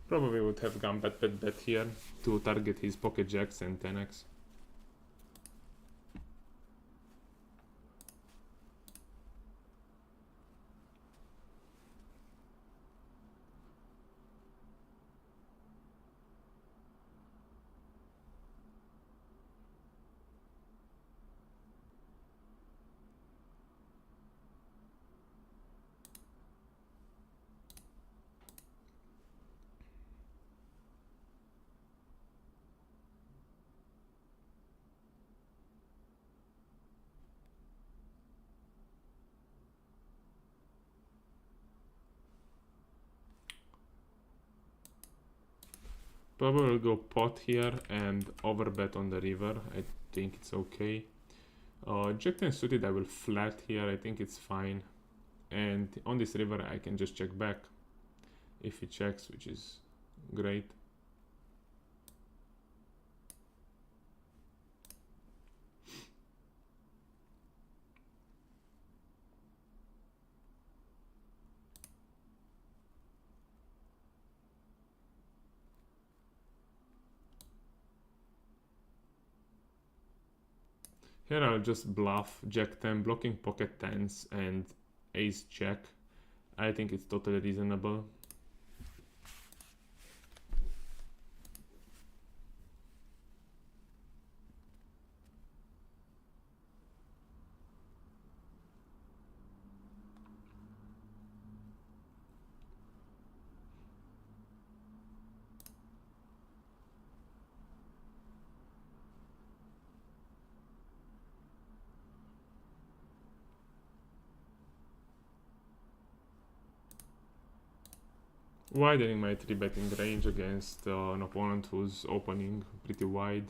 Probably would have gone bet here to target his pocket jacks and 10x. Probably will go pot here and overbet on the river. I think it's okay. Jack 10 suited, I will flat here. I think it's fine. And on this river, I can just check back if he checks, which is great. Here I'll just bluff Jack 10, blocking pocket 10s and ace check. I think it's totally reasonable. Widening my 3-betting range against an opponent who's opening pretty wide.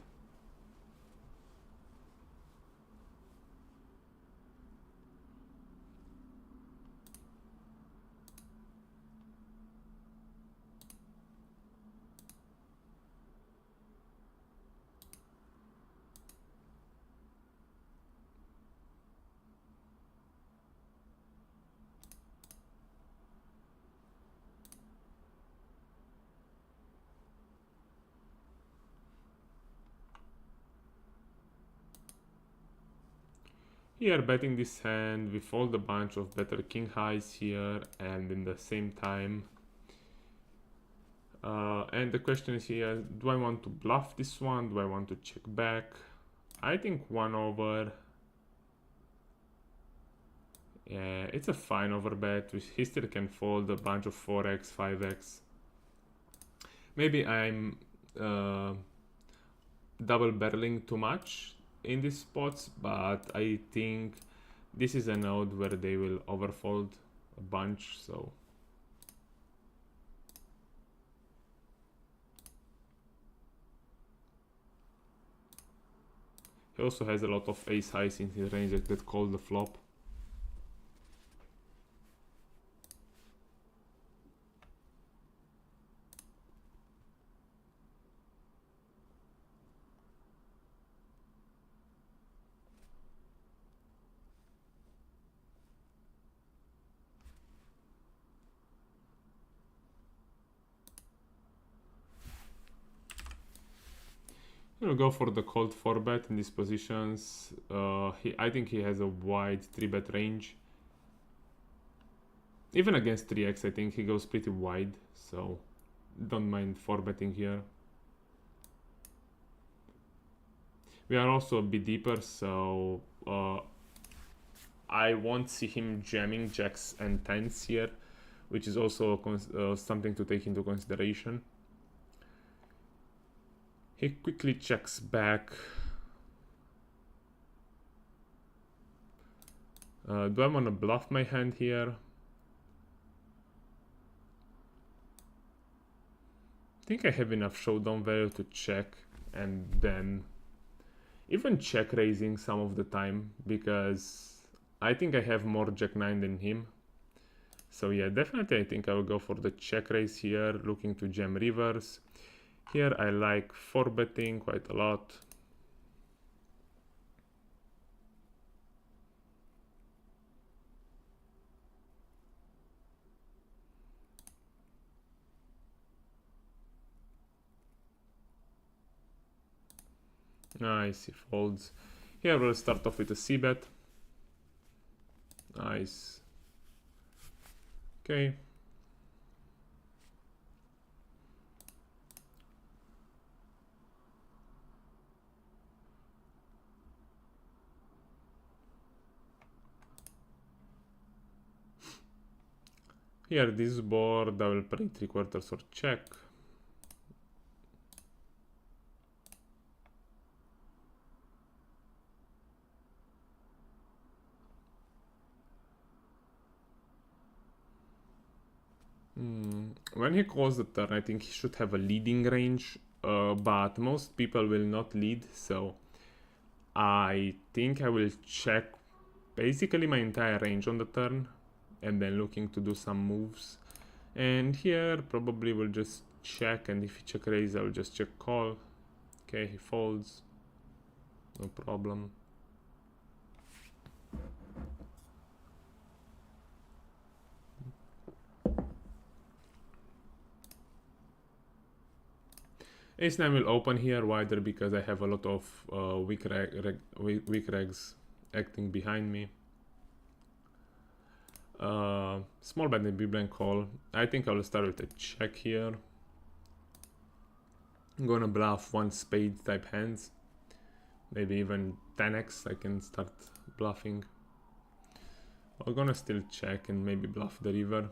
Here betting this hand, we fold a bunch of better king highs here, and in the same time and the question is here, do I want to bluff this one? Do I want to check back? I think 1 over. Yeah, it's a fine overbet. He still can fold a bunch of 4x, 5x. Maybe I'm double barreling too much in these spots, but I think this is a node where they will overfold a bunch, so he also has a lot of ace highs in his range that call the flop. We'll go for the cold 4-bet in these positions. I think he has a wide 3-bet range. Even against 3x, I think he goes pretty wide, so don't mind 4-betting here. We are also a bit deeper, so I won't see him jamming jacks and 10s here, which is also something to take into consideration. He quickly checks back. Do I want to bluff my hand here? I think I have enough showdown value to check and then even check raising some of the time, because I think I have more jack 9 than him. So yeah, definitely I think I will go for the check raise here, looking to jam rivers. Here I like 4-betting quite a lot. Nice, he folds. Here we'll start off with a c-bet. Nice. Okay. Here, this board, I will play 3/4 or check. when he calls the turn, I think he should have a leading range, but most people will not lead, so I think I will check basically my entire range on the turn and then looking to do some moves. And here probably we'll just check, and if he check raise, I'll just check call. Okay, he folds, no problem. Ace-9 will open here wider because I have a lot of weak regs acting behind me. Small bet and big blind call. I think I will start with a check here. I'm gonna bluff one spade type hands. Maybe even 10x I can start bluffing. I'm gonna still check and maybe bluff the river.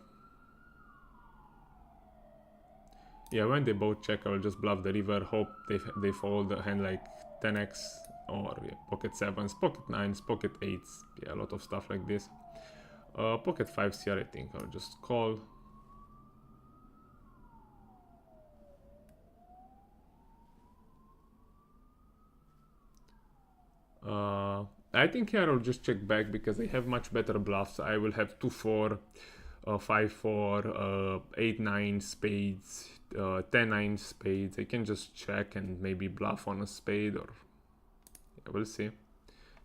Yeah, when they both check, I will just bluff the river, hope they fold a hand like 10x or yeah, pocket 7s, pocket 9s, pocket 8s. Yeah, a lot of stuff like this. Pocket 5s here, I think I'll just call. I think here I'll just check back because I have much better bluffs. I will have 2-4, 5-4, 8-9 spades, 10-9 spades. I can just check and maybe bluff on a spade, or yeah, we'll see.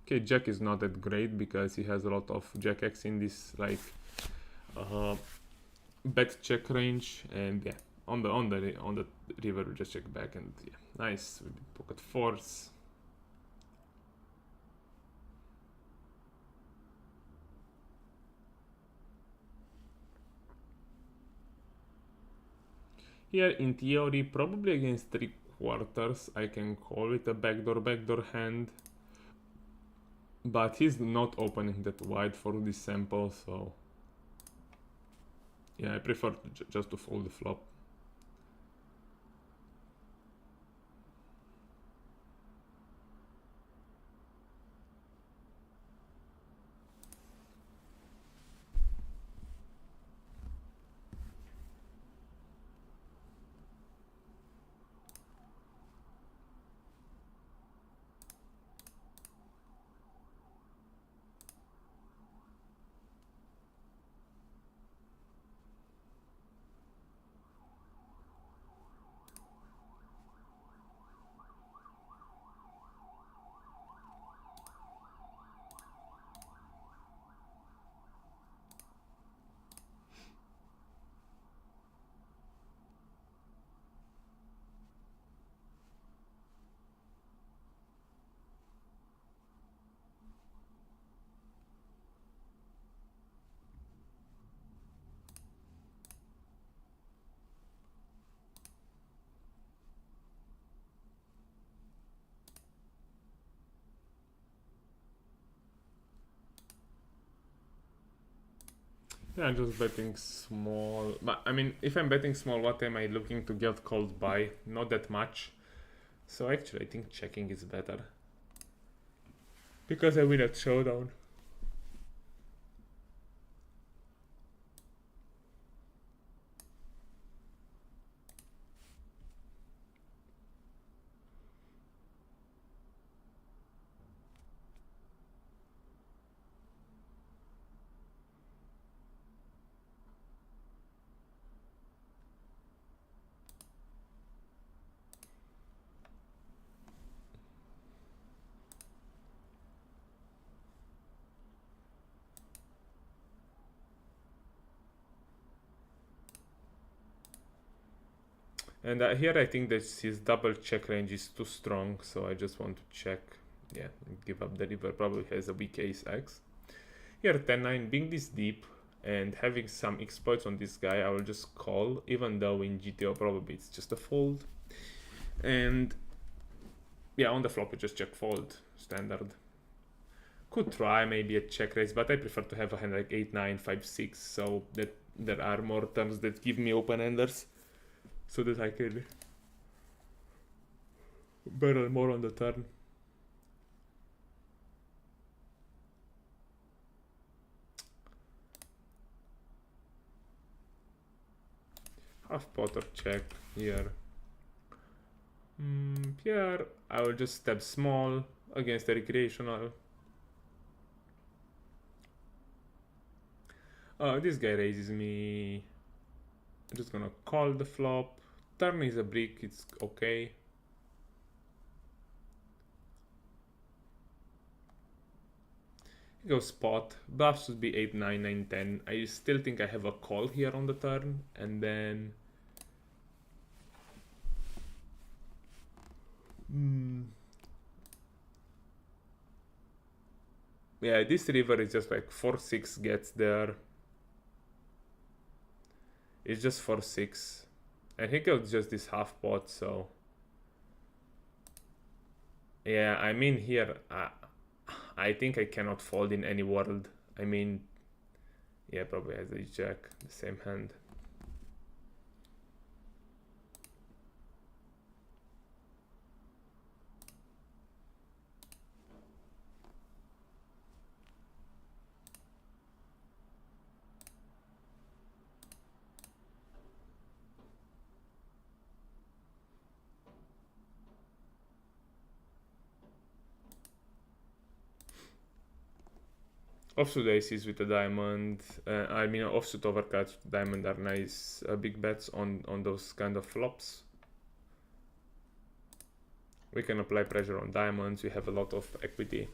Okay, Jack is not that great because he has a lot of Jack X in this like bet check range, and yeah, on the river we just check back, and yeah, nice with pocket 4s. Here, in theory, probably against 3/4, I can call it a backdoor hand. But he's not opening that wide for this sample, so yeah, I prefer just to fold the flop. Yeah, I'm just betting small. But I mean, if I'm betting small, what am I looking to get called by? Not that much. So actually, I think checking is better. Because I win at showdown. And here I think that his double check range is too strong, so I just want to check. Yeah, give up the river. Probably has a weak ace X. Here 10-9, being this deep and having some exploits on this guy, I will just call, even though in GTO probably it's just a fold. And yeah, on the flop we just check fold, standard. Could try maybe a check raise, but I prefer to have a hand like 8-9, 5-6, so that there are more turns that give me open-enders, so that I can barrel more on the turn. half pot or check here. Here I will just step small against the recreational. This guy raises me. I'm just gonna call the flop. Turn is a brick, it's okay. Go spot. Bluffs would be 8, 9, 9, 10. I still think I have a call here on the turn, and then yeah, this river is just like 4-6 gets there. It's just 4-6. And he got just this half pot, so yeah, I mean here I think I cannot fold in any world. I mean, yeah, probably has a jack, the same hand. Offsuit aces with a diamond, I mean offsuit overcards with diamond are nice big bets on those kind of flops. We can apply pressure on diamonds, we have a lot of equity.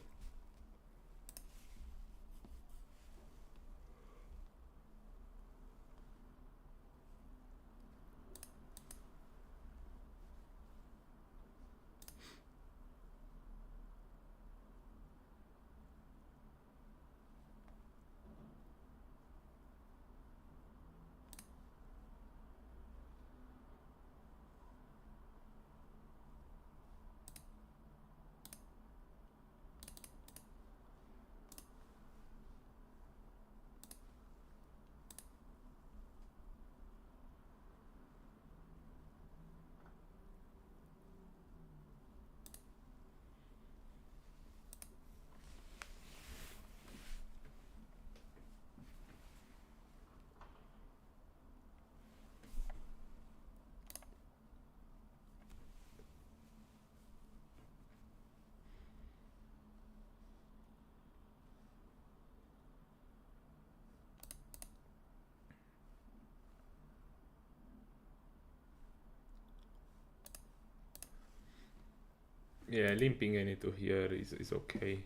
Yeah, limping any to here is okay.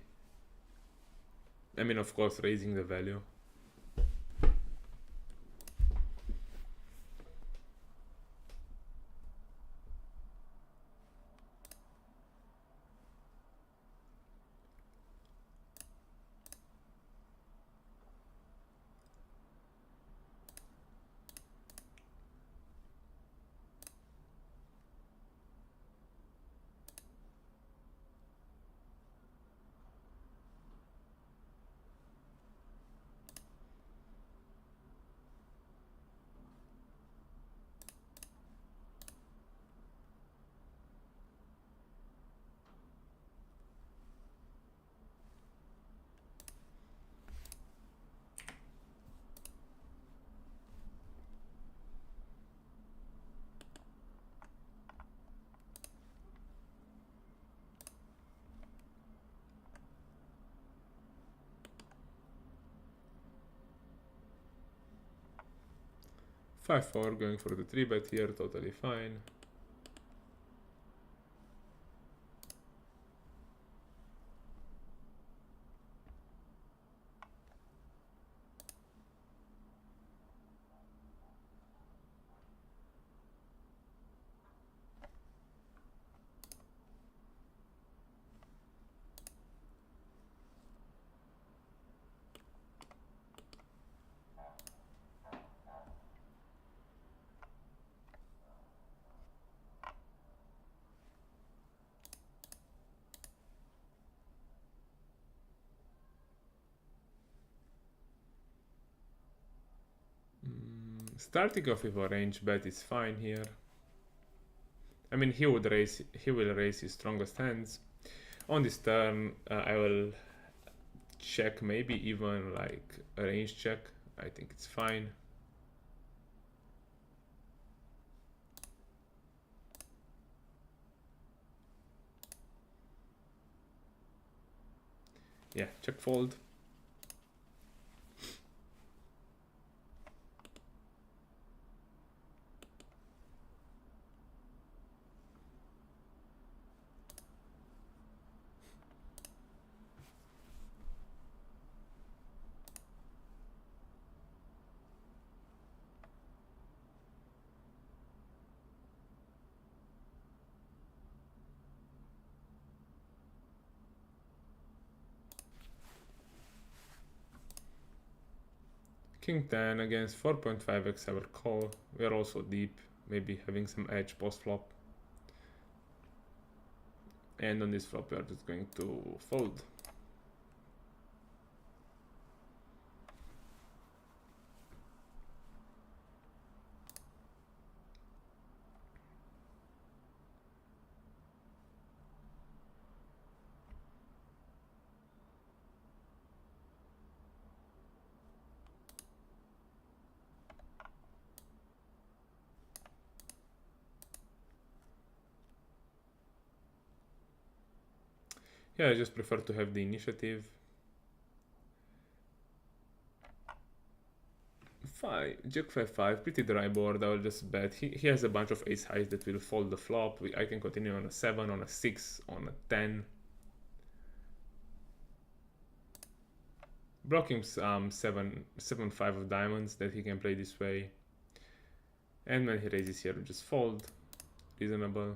I mean, of course, raising the value. Five four, going for the 3-bet here, totally fine. Starting off with a range bet is fine here. I mean, he will raise his strongest hands. On this turn, I will check, maybe even like a range check. I think it's fine. Yeah, check fold. King 10 against 4.5x our call. We are also deep, maybe having some edge post flop. And on this flop we are just going to fold. Yeah, I just prefer to have the initiative. 5, Jack 5, pretty dry board. I will just bet. He has a bunch of ace highs that will fold the flop. I can continue on a 7, on a 6, on a 10. Blocking 7-5 of diamonds that he can play this way. And when he raises here, we just fold. Reasonable.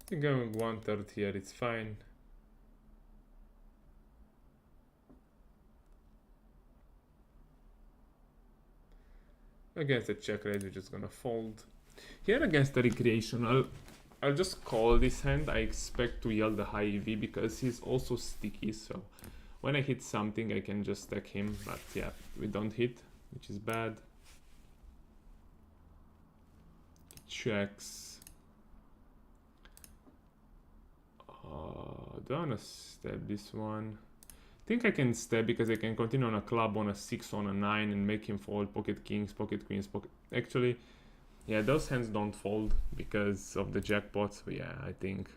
I think going 1/3 here, it's fine. Against the check raise, we're just gonna fold. Here against the recreational, I'll just call this hand. I expect to yield the high EV because he's also sticky, so when I hit something I can just stack him, but yeah, we don't hit, which is bad. Checks. Do I wanna stab this one? I think I can stab because I can continue on a club, on a 6, on a 9 and make him fold pocket kings, pocket queens, pocket... Actually, yeah, those hands don't fold because of the jackpot, so yeah, I think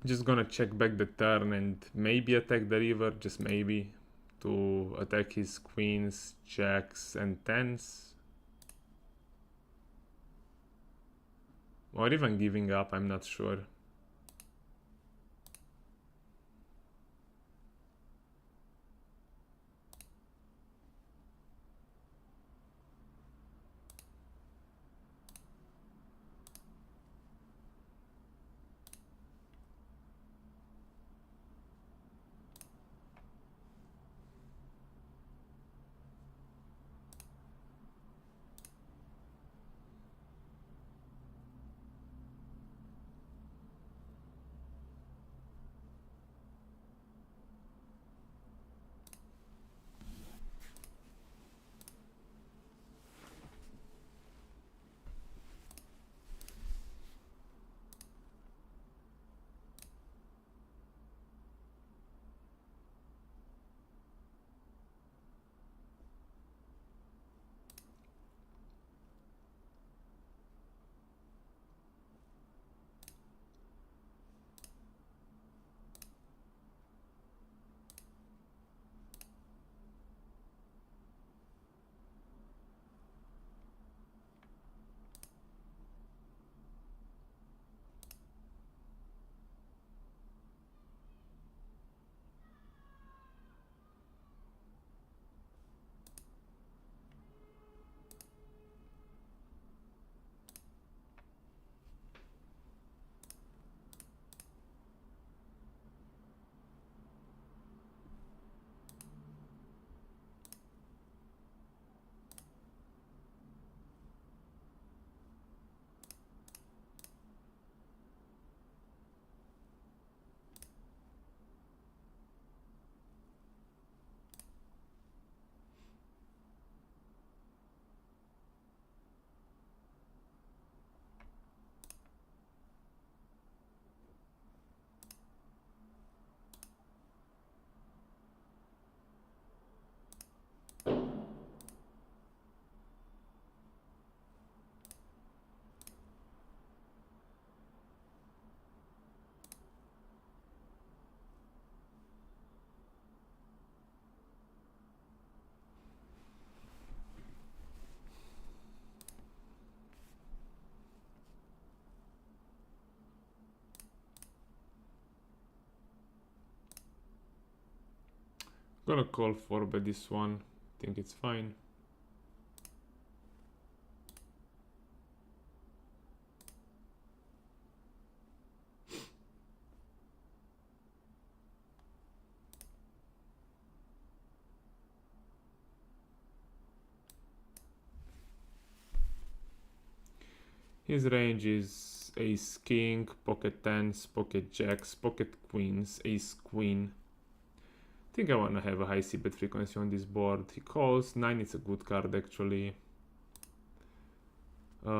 just gonna check back the turn and maybe attack the river, just maybe, to attack his queens, jacks and 10s. Or even giving up, I'm not sure. Gonna call for bet this one. Think it's fine. His range is ace king, pocket tens, pocket jacks, pocket queens, ace queen. Think I wanna have a high c bet frequency on this board. He calls, 9 is a good card actually.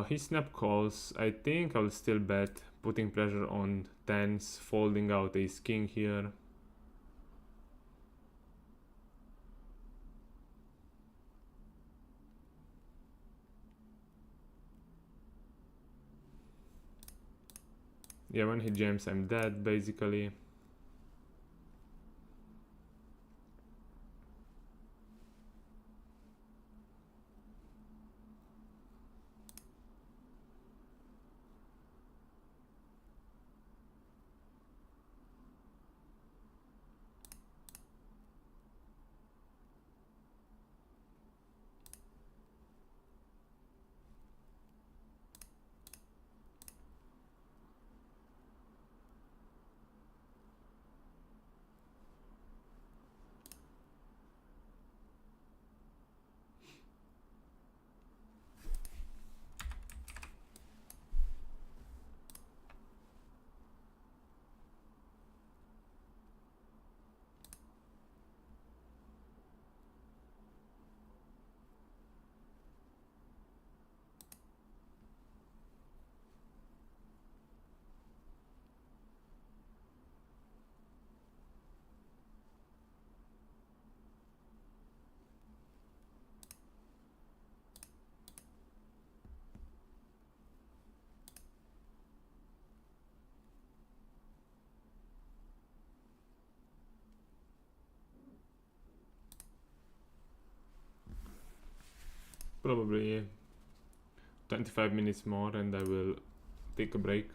He snap calls. I think I'll still bet, putting pressure on tens, folding out ace king here. Yeah, when he jams, I'm dead, basically. Probably 25 minutes more and I will take a break.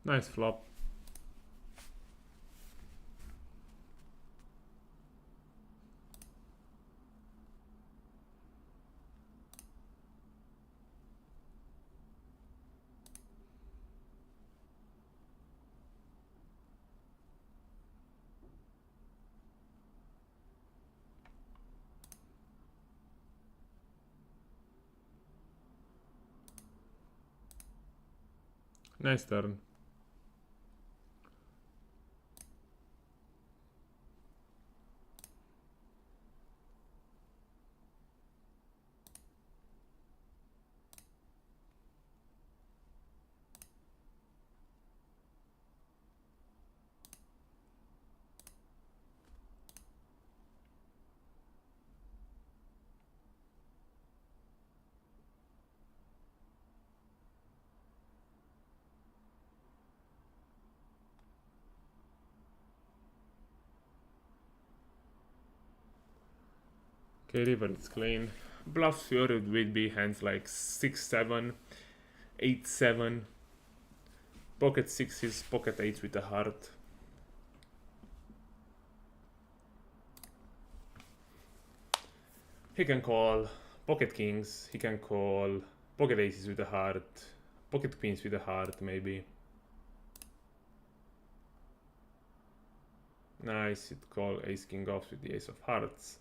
Nice flop. Nice turn. Okay, river is clean. Bluffs here would be hands like 6-7, 8-7, pocket sixes, pocket eights with a heart. He can call pocket kings, he can call pocket aces with a heart, pocket queens with a heart maybe. Nice, it call ace king offs with the ace of hearts.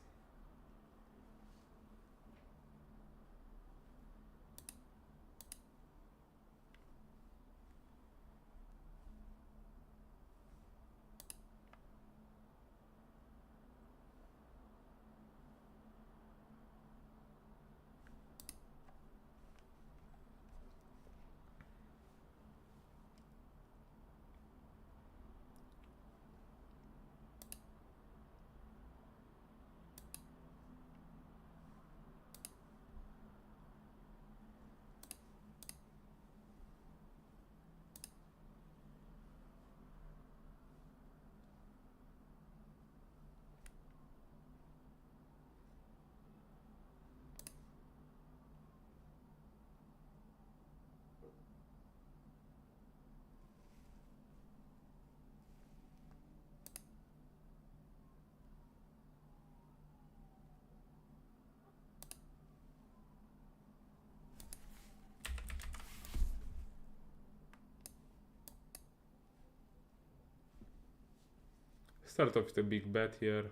Start off with a big bet here.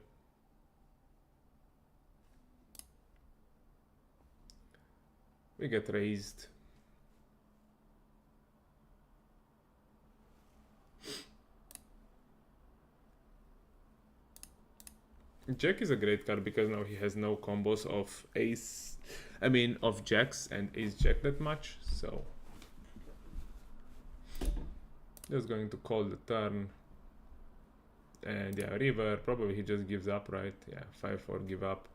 We get raised. Jack is a great card because now he has no combos of of jacks and ace jack that much, so just going to call the turn. And yeah, river, probably he just gives up, right? Yeah, 5-4 give up.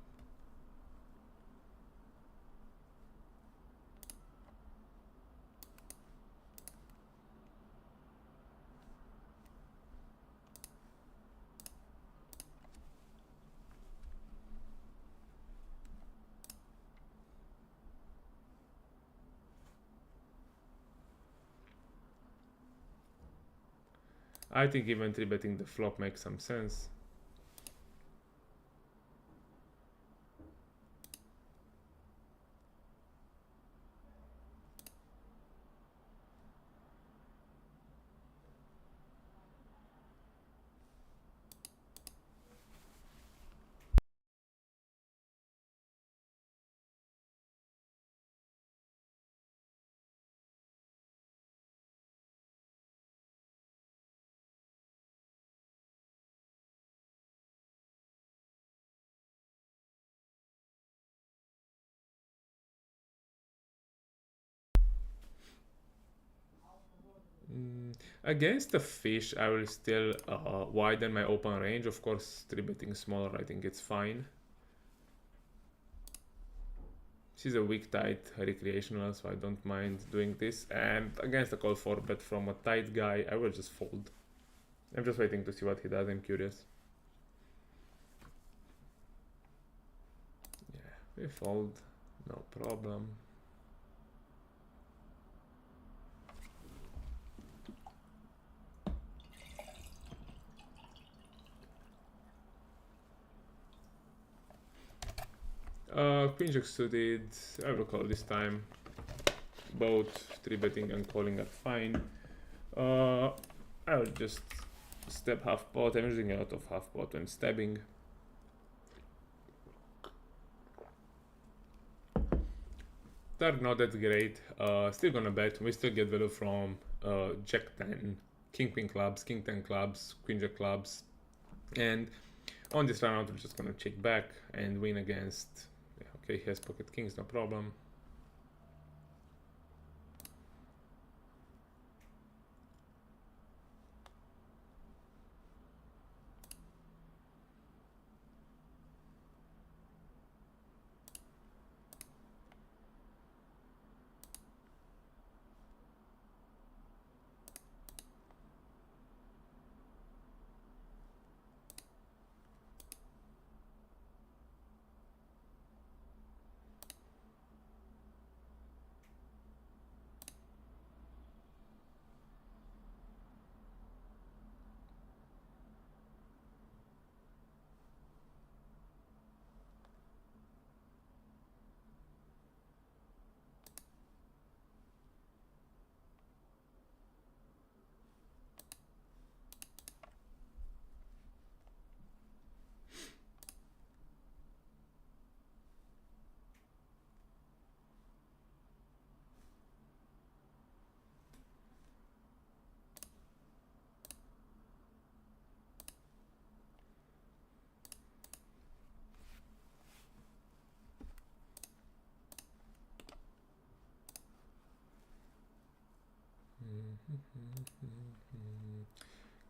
I think even 3-betting the flop makes some sense. Against the fish, I will still widen my open range. Of course, 3-betting smaller, I think it's fine. This is a weak tight recreational, so I don't mind doing this. And against a call 4-bet from a tight guy, I will just fold. I'm just waiting to see what he does, I'm curious. Yeah, we fold, no problem. Queen jack suited, I will call this time. Both 3-betting and calling are fine. I will just step half pot. I'm using a lot of half pot when stabbing. Turn not that great. Still gonna bet. We still get value from Jack 10, King Queen clubs, King 10 clubs, Queen Jack clubs, and on this round we're just gonna check back and win against, yeah, okay, he has pocket kings, no problem.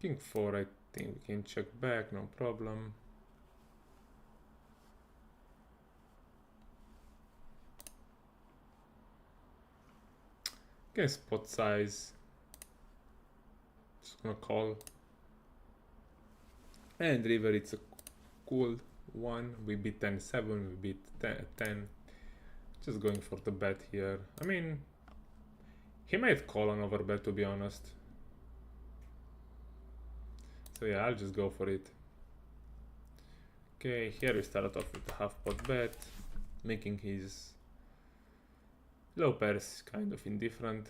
King 4, I think we can check back, no problem. Okay, spot size. Just gonna call. And river, it's a cool one. We beat 10-7, we beat 10. Just going for the bet here. I mean, he might call on overbet, to be honest. So yeah, I'll just go for it. Okay, here we start off with a half pot bet, making his low pairs kind of indifferent.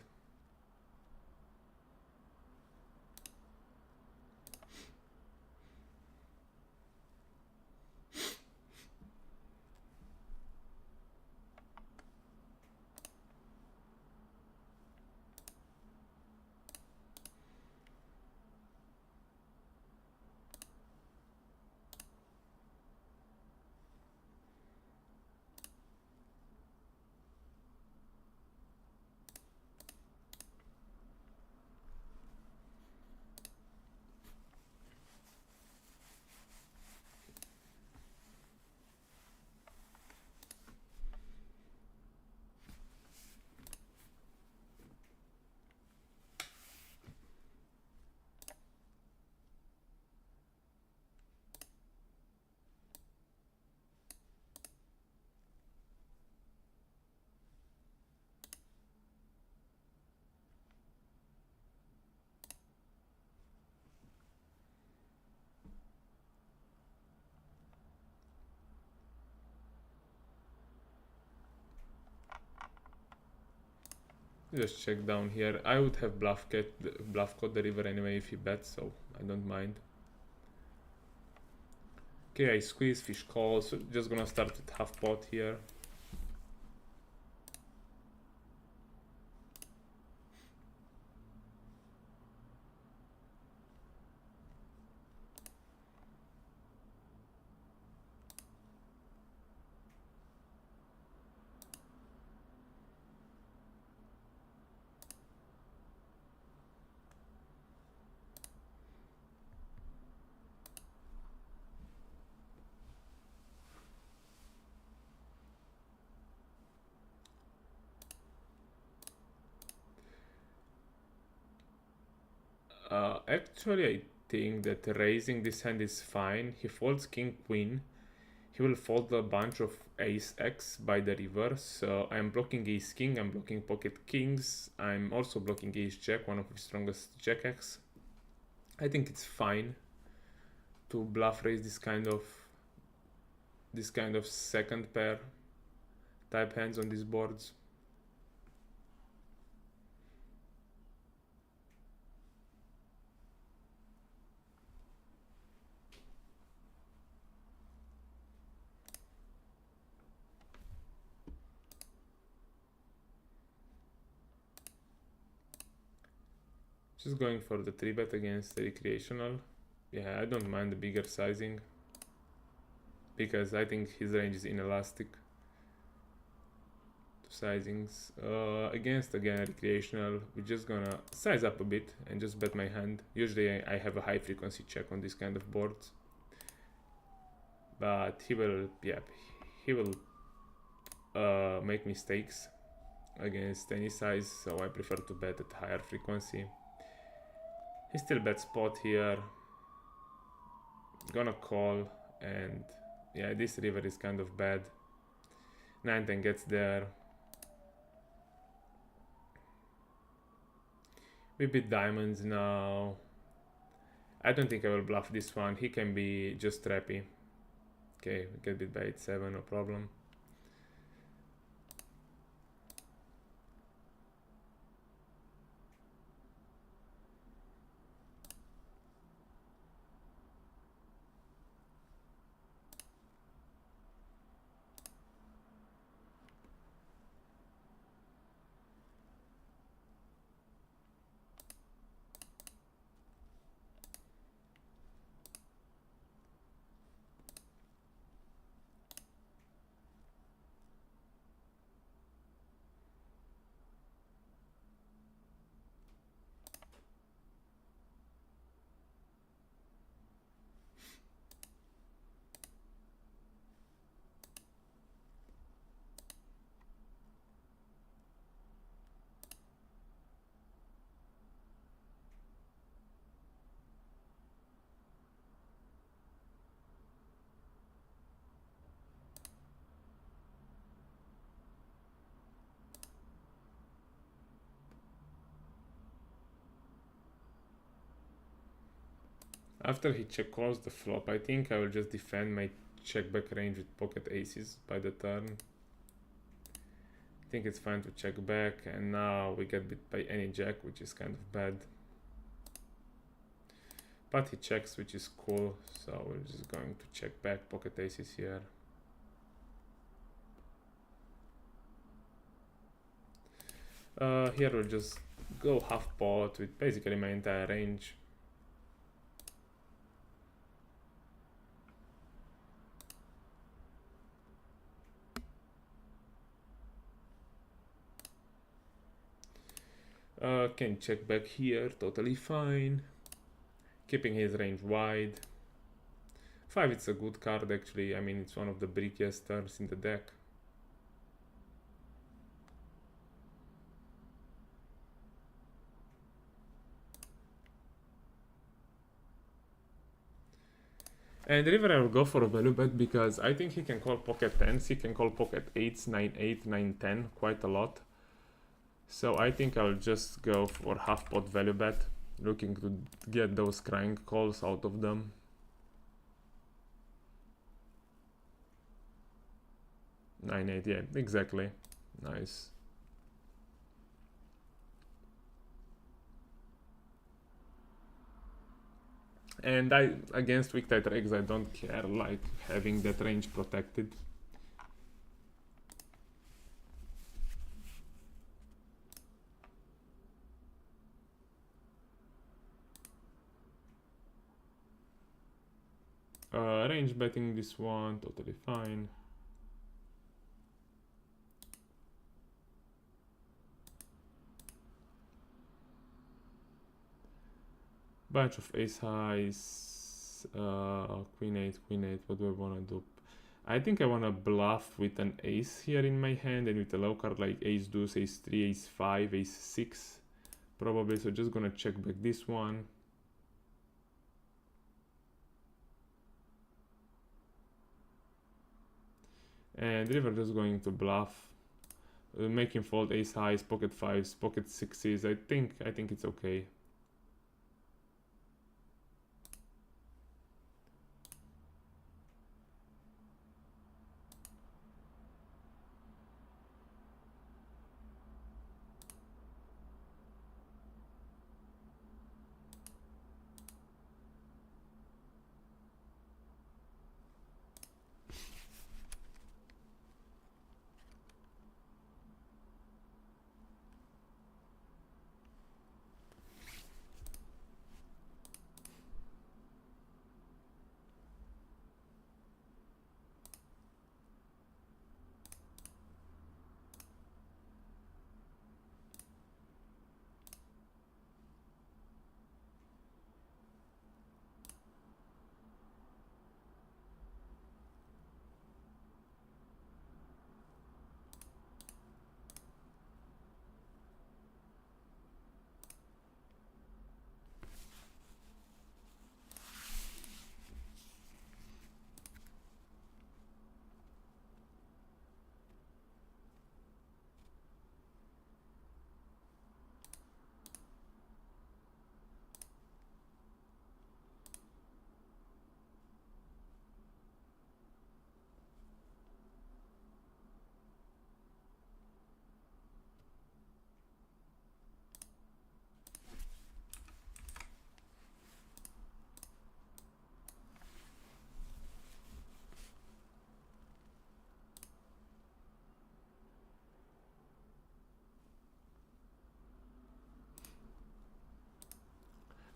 Just check down here. I would have bluff caught the river anyway if he bets, so I don't mind. Okay, I squeeze, fish call, so just gonna start with half pot here. Actually, I think that raising this hand is fine. He folds king queen. He will fold a bunch of ace x by the river. So I'm blocking ace king. I'm blocking pocket kings. I'm also blocking ace jack, one of his strongest jack x. I think it's fine to bluff raise this kind of second pair type hands on these boards. Just going for the 3-bet against the recreational. Yeah, I don't mind the bigger sizing, because I think his range is inelastic to sizings. Against again recreational, we're just gonna size up a bit and just bet my hand. Usually I have a high frequency check on this kind of boards, but he will make mistakes against any size, so I prefer to bet at higher frequency. He still bets spot here. Gonna call, and yeah, this river is kind of bad. 9-10 gets there. We beat diamonds now. I don't think I will bluff this one. He can be just trappy. Okay, we get beat by 8-7, no problem. After he check calls the flop, I think I will just defend my check back range with pocket aces by the turn. I think it's fine to check back, and now we get beat by any jack, which is kind of bad. But he checks, which is cool, so we're just going to check back pocket aces here. Here we'll just go half pot with basically my entire range. Can check back here, totally fine. Keeping his range wide. 5, it's a good card actually. I mean, it's one of the brickiest turns in the deck. And river I will go for a value bet because I think he can call pocket 10s, he can call pocket 8s, 9-8, 9-10 quite a lot. So I think I'll just go for half pot value bet, looking to get those crying calls out of them. Nine, 8, yeah, exactly. Nice. And against weak tighter eggs, I don't care, like having that range protected. Range betting this one, totally fine. Bunch of ace highs, queen 8, what do I want to do? I think I want to bluff with an ace here in my hand, and with a low card like ace deuce, ace 3, ace 5, ace 6 probably, so just gonna check back this one. And river just going to bluff, making fold ace highs, pocket 5s, pocket 6s. I think it's okay.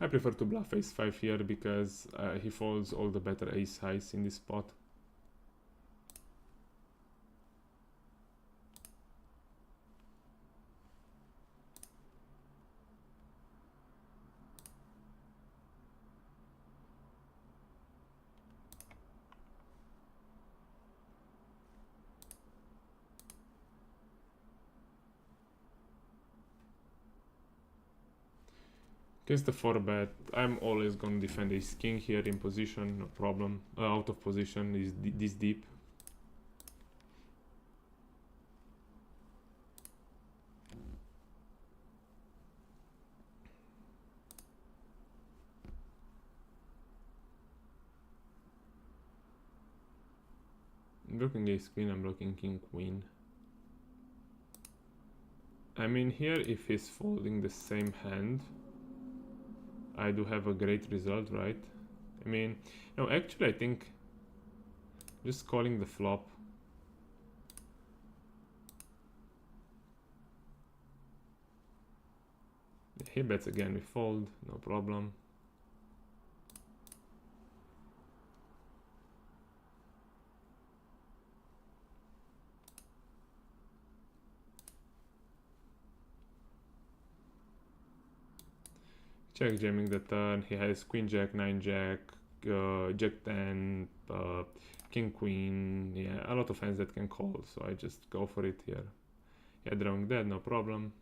I prefer to bluff ace-5 here because he folds all the better ace highs in this spot. Against the 4-bet, I'm always gonna defend ace king here in position, no problem. Out of position is this deep. I'm blocking ace queen, I'm blocking king queen. I mean, here if he's folding the same hand, I do have a great result, right? I mean, no, actually I think just calling the flop. He bets again, we fold, no problem. Check jamming the turn. He has queen jack, 9 jack, jack 10, king queen. Yeah, a lot of hands that can call, so I just go for it here. Yeah, drawing dead, no problem.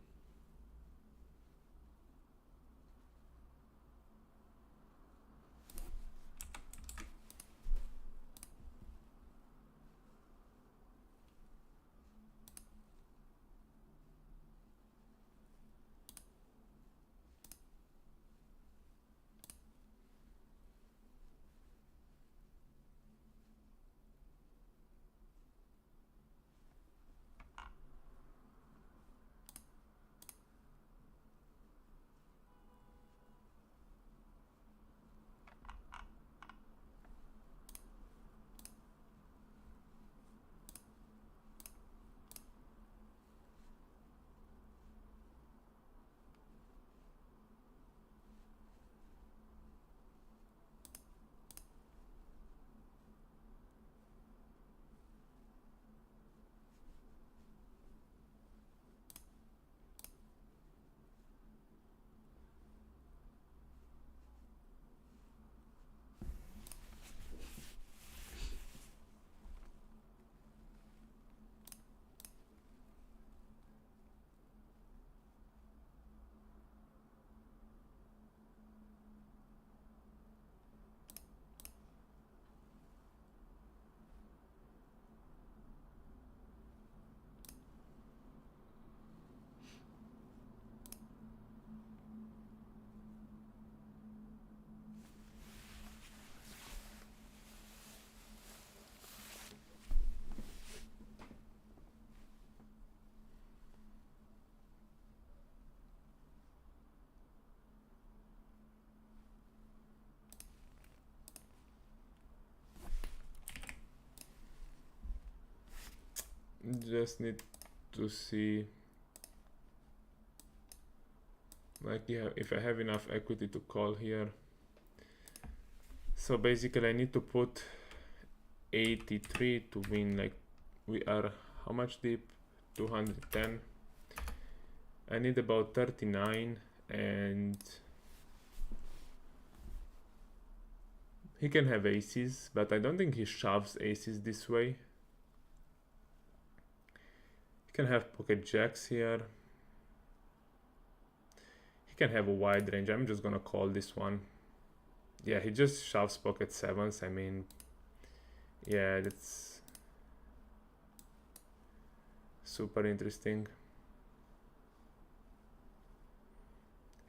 Just need to see, like, yeah, if I have enough equity to call here. So basically I need to put 83 to win. Like, we are how much deep? 210. I need about 39, and he can have aces, but I don't think he shoves aces this way. He can have pocket jacks here. He can have a wide range. I'm just gonna call this one. Yeah, he just shoves pocket sevens. I mean, yeah, that's super interesting.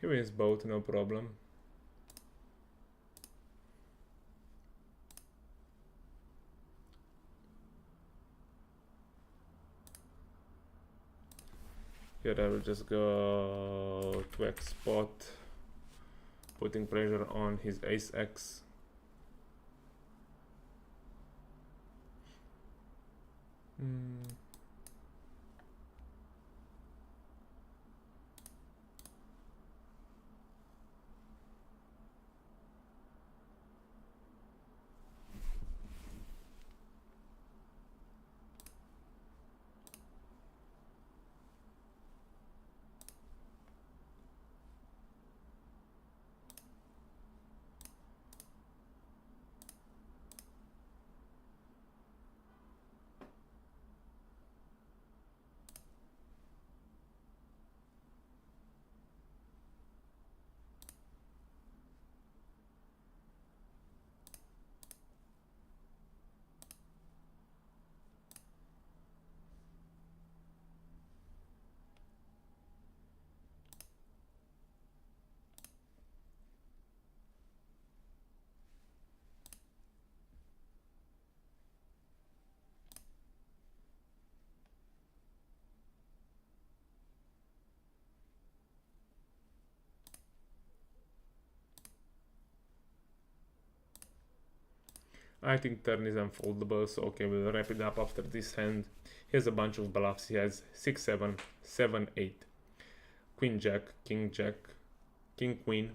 He wins both, no problem. Here I will just go to X spot, putting pressure on his ace X. I think turn is unfoldable, so okay, we'll wrap it up after this hand. He has a bunch of bluffs. He has 6, 7, 7, 8, Queen Jack, King Jack, King Queen.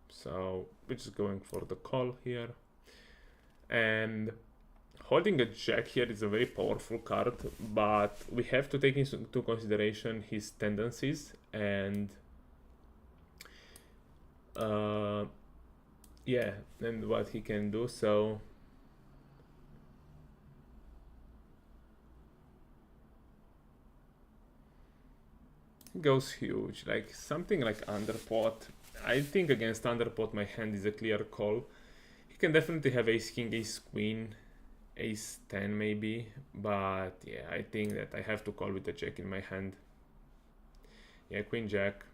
So we're just going for the call here. And holding a Jack here is a very powerful card, but we have to take into consideration his tendencies and yeah, and what he can do. So he goes huge, like something like underpot. I think against underpot my hand is a clear call. He can definitely have ace king, ace queen, ace 10 maybe, but yeah, I think that I have to call with the jack in my hand. Yeah, queen jack.